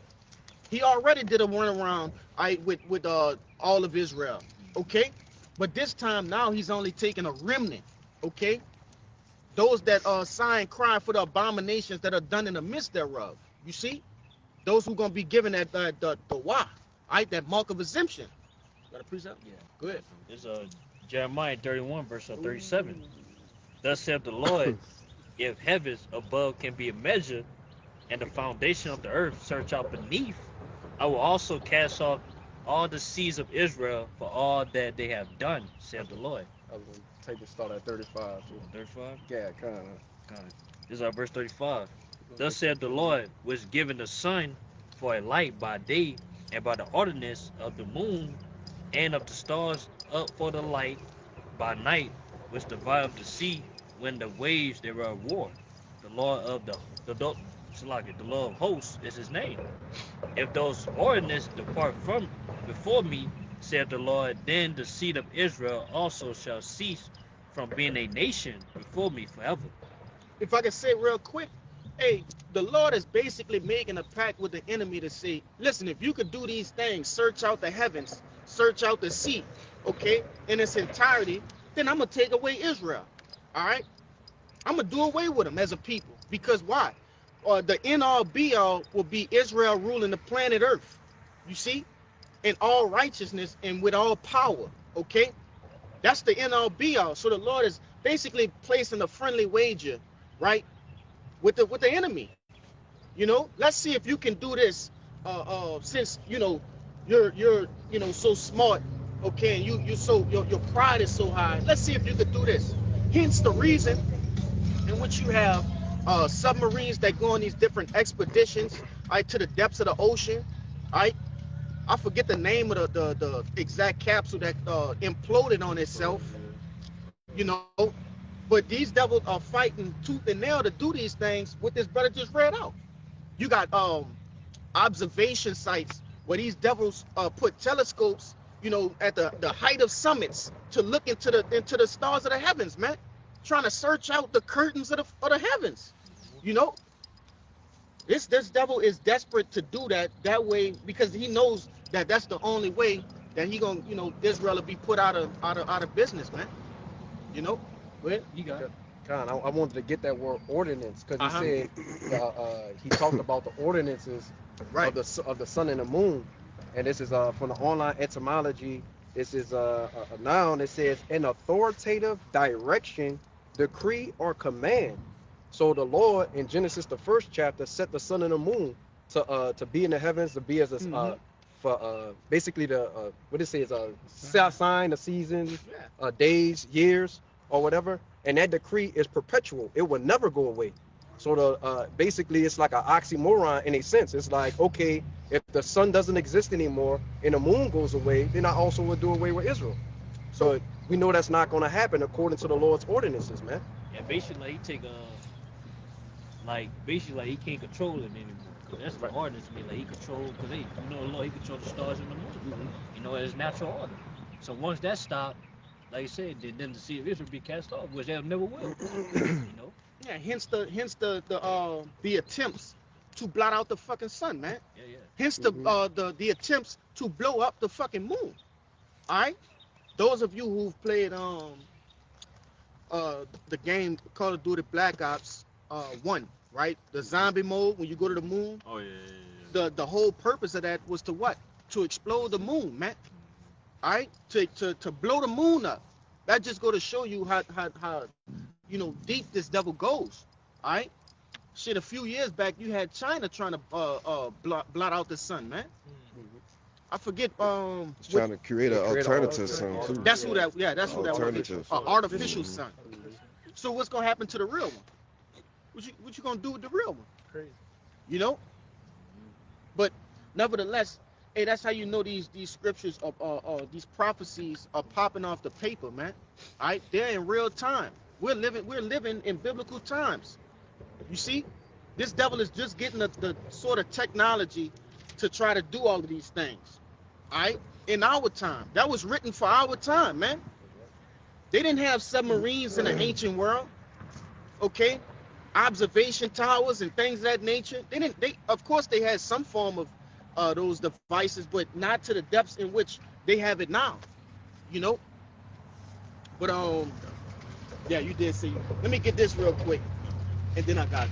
He already did a runaround, all right, with all of Israel. Okay, but this time now He's only taking a remnant. Okay, those that sigh and cry for the abominations that are done in the midst thereof. You see, those who gonna be given that the wah, all right, that mark of exemption. Got a precept? Yeah. Go ahead. It's Jeremiah 31, verse 37. Thus saith the Lord, if heavens above can be measured, and the foundation of the earth search out beneath, I will also cast off all the seeds of Israel for all that they have done, saith the Lord. I was gonna take the start at 35. 35? Yeah, kind of. This is verse 35. Thus saith the Lord, which given the sun for a light by day, and by the ordinance of the moon and of the stars up for the light by night, which divide up the sea when the waves thereof war. The Lord of the Lord of hosts is his name. If those ordinances depart from before me, saith the Lord, then the seed of Israel also shall cease from being a nation before me forever. If I can say real quick, hey, the Lord is basically making a pact with the enemy to say, listen, if you could do these things, search out the heavens, search out the sea, okay, in its entirety, then I'm going to take away Israel, all right? I'm going to do away with them as a people. Because why? The end all be all will be Israel ruling the planet Earth, you see, in all righteousness and with all power, okay? That's the end all be all. So the Lord is basically placing a friendly wager, right, with the enemy. You know, let's see if you can do this. Since you're so smart, okay, and you so your pride is so high. Let's see if you could do this. Hence the reason in which you have submarines that go on these different expeditions, right, to the depths of the ocean, right. I forget the name of the exact capsule that imploded on itself, you know. But these devils are fighting tooth and nail to do these things. What this brother just read out. You got observation sites where these devils put telescopes, at the height of summits to look into the stars of the heavens, man, trying to search out the curtains of the heavens. You know, this devil is desperate to do that way because he knows that that's the only way that he gonna, Israel will be put out of business, man. You know, but You got it. Con, I wanted to get that word ordinance because he said he talked about the ordinances right. of the sun and the moon, and this is from the online etymology. This is a noun. It says an authoritative direction, decree, or command. So the Lord in Genesis the first chapter set the sun and the moon to be in the heavens, to be as a for basically the what it says sign, the seasons, days, years, or whatever. And that decree is perpetual. It will never go away. So the basically it's like an oxymoron in a sense. It's like, okay, if the sun doesn't exist anymore and the moon goes away, then I also will do away with Israel. So we know that's not going to happen according to the Lord's ordinances, man. Yeah, basically he take basically he can't control it anymore. Cause that's the ordinance to me. Like he control, cause Lord, he control the stars and the moon. It's natural order. So once that stopped, like I said, then the seed of Israel be cast off, which they never will. Yeah, hence the attempts to blot out the fucking sun, man. Yeah. Hence the attempts to blow up the fucking moon. All right, those of you who've played the game Call of Duty Black Ops 1, right? The zombie mode when you go to the moon. Oh yeah. The whole purpose of that was to what? To explode the moon, man. All right, to blow the moon up. That just go to show you how deep this devil goes. All right, shit. A few years back, you had China trying to blot out the sun, man. I forget. It's trying to create an alternative sun too. That's who that. Yeah, that's who that was. Alternative. Artificial sun. So what's gonna happen to the real one? What you gonna do with the real one? Crazy. But nevertheless, hey, that's how you know these scriptures these prophecies are popping off the paper, man. All right, they're in real time. We're living in biblical times. You see, this devil is just getting the sort of technology to try to do all of these things. All right, in our time, that was written for our time, man. They didn't have submarines in the ancient world. Okay, observation towers and things of that nature. They didn't. They, of course, they had some form of those devices, but not to the depths in which they have it now. You know. But yeah, you did see. Let me get this real quick, and then I got you.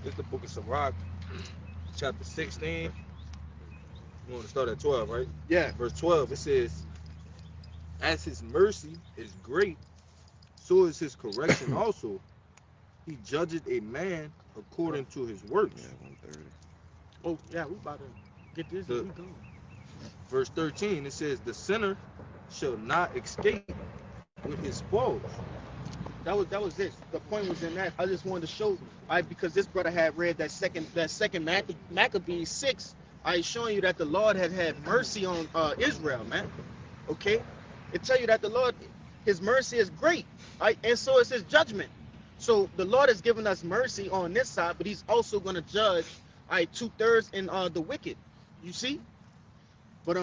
It's the book of Sirach, chapter 16. You want to start at 12, right? Yeah. Verse 12, it says, as his mercy is great, so is his correction also. He judgeth a man according to his works. Yeah, 130. Oh yeah, we about to get this. The- And we going. Verse 13, it says, the sinner shall not escape with his spoils. That was this. The point was in that. I just wanted to show, because this brother had read that second Maccabees 6. I showing you that the Lord had mercy on Israel, man. Okay, it tell you that the Lord, His mercy is great, right? And so is His judgment. So the Lord has given us mercy on this side, but He's also going to judge, 2/3 in the wicked. You see? But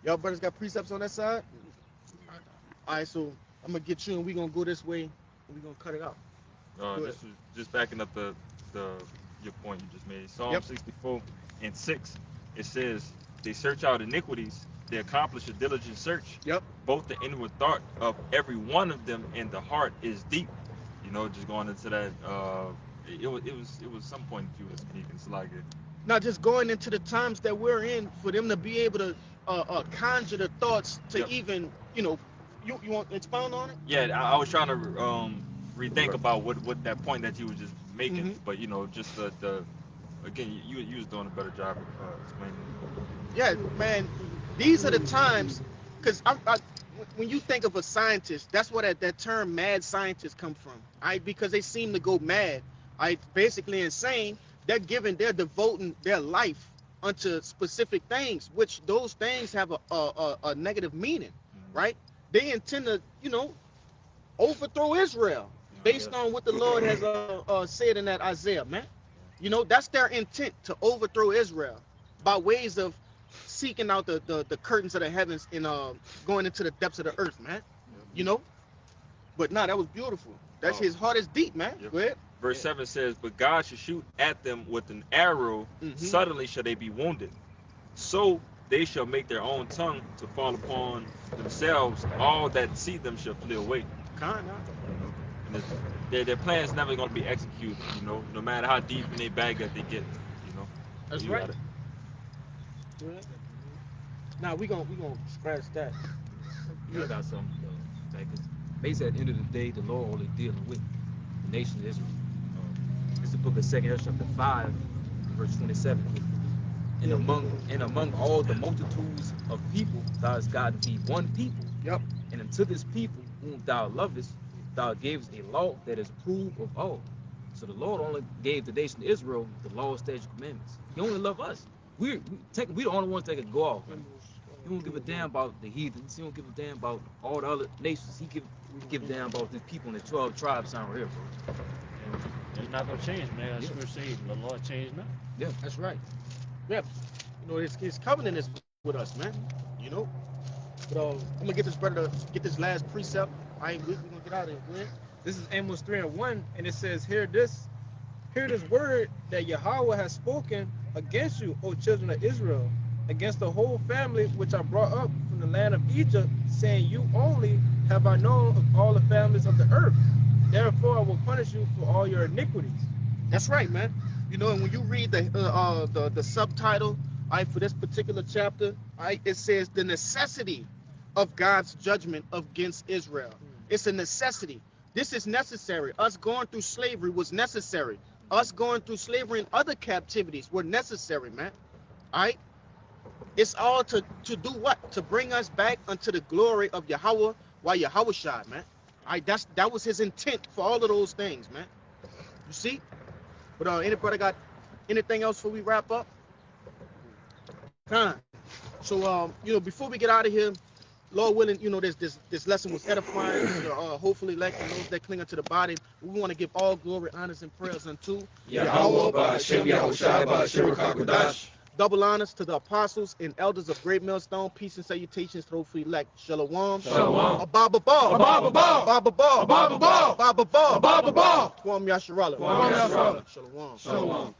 y'all brothers got precepts on that side. All right, so I'm gonna get you, and we gonna go this way, and we gonna cut it out. This is just backing up the your point you just made. Psalm Yep. 64 and 6, it says, they search out iniquities, they accomplish a diligent search. Yep. Both the inward thought of every one of them and the heart is deep. You know, just going into that, it was some point that you were speaking. It's like Not just going into the times that we're in, for them to be able to conjure the thoughts to Yep. even, you want to expound on it? yeah, I was trying to rethink about what that point that you were just making, Mhm. but just the again, you was doing a better job of explaining. Yeah, man. These are the times, because when you think of a scientist, that's where that term "mad scientist" come from. Because they seem to go mad. Basically insane. They're devoting their life unto specific things, which those things have a negative meaning, right? They intend to, overthrow Israel based on what the Lord has said in that Isaiah, man. That's their intent, to overthrow Israel by ways of seeking out the curtains of the heavens and going into the depths of the earth, man. But nah, that was beautiful. That's His heart is deep, man. Yep. Go ahead. Verse 7 says, but God shall shoot at them with an arrow, Mhm. suddenly shall they be wounded. So they shall make their own tongue to fall upon themselves, all that see them shall flee away. Kind And their plan is never going to be executed, no matter how deep in their bag that they get, That's You right. got it. Now we gonna scratch that. You got something, like, 'cause basically at the end of the day, the Lord only dealing with the nation of Israel. It's the book of 2 Ezra chapter 5, verse 27. And among all the multitudes of people, thou hast gotten thee one people. Yep. And unto this people whom thou lovest, thou gavest a law that is approved of all. So the Lord only gave the nation of Israel the law, statutes, commandments. He only loved us. We the only ones that could go off. He don't give a damn about the heathens. He don't give a damn about all the other nations. He give a damn about the people in the 12 tribes down here, bro. It's not gonna change, man. As we say, the Lord changed not. Yeah. That's right. Yeah. His covenant is with us, man. But I'm gonna get this brother to get this last precept. We're gonna get out of here, man. This is Amos 3:1, and it says, hear this word that Yahweh has spoken against you, O children of Israel, against the whole family which I brought up from the land of Egypt, saying, you only have I known of all the families of the earth. Therefore I will punish you for all your iniquities. That's right, man. And when you read the subtitle, for this particular chapter, it says the necessity of God's judgment against Israel. It's a necessity. This is necessary. Us going through slavery was necessary. Us going through slavery and other captivities were necessary, man. It's all to do what? To bring us back unto the glory of Yahweh, while Yahweh shot, man. That was His intent for all of those things, man. You see? But anybody got anything else before we wrap up? So before we get out of here, Lord willing, this lesson was edifying. Hopefully, like those that cling unto the body, we want to give all glory, honors, and prayers unto Yahweh, Ba'ashem, Yahushua, Ba'ashem, Rakakwadash. Double honors to the apostles and elders of Great Millstone. Peace and salutations to those who elect. Shalom. Shalom. Ababa Ball. Ababa Ball. Ababa Ball. Ababa Ball. Ababa Ball. Ababa Ball. Kwam Yasharala. Kwam Yasharala. Shalom. Shalom.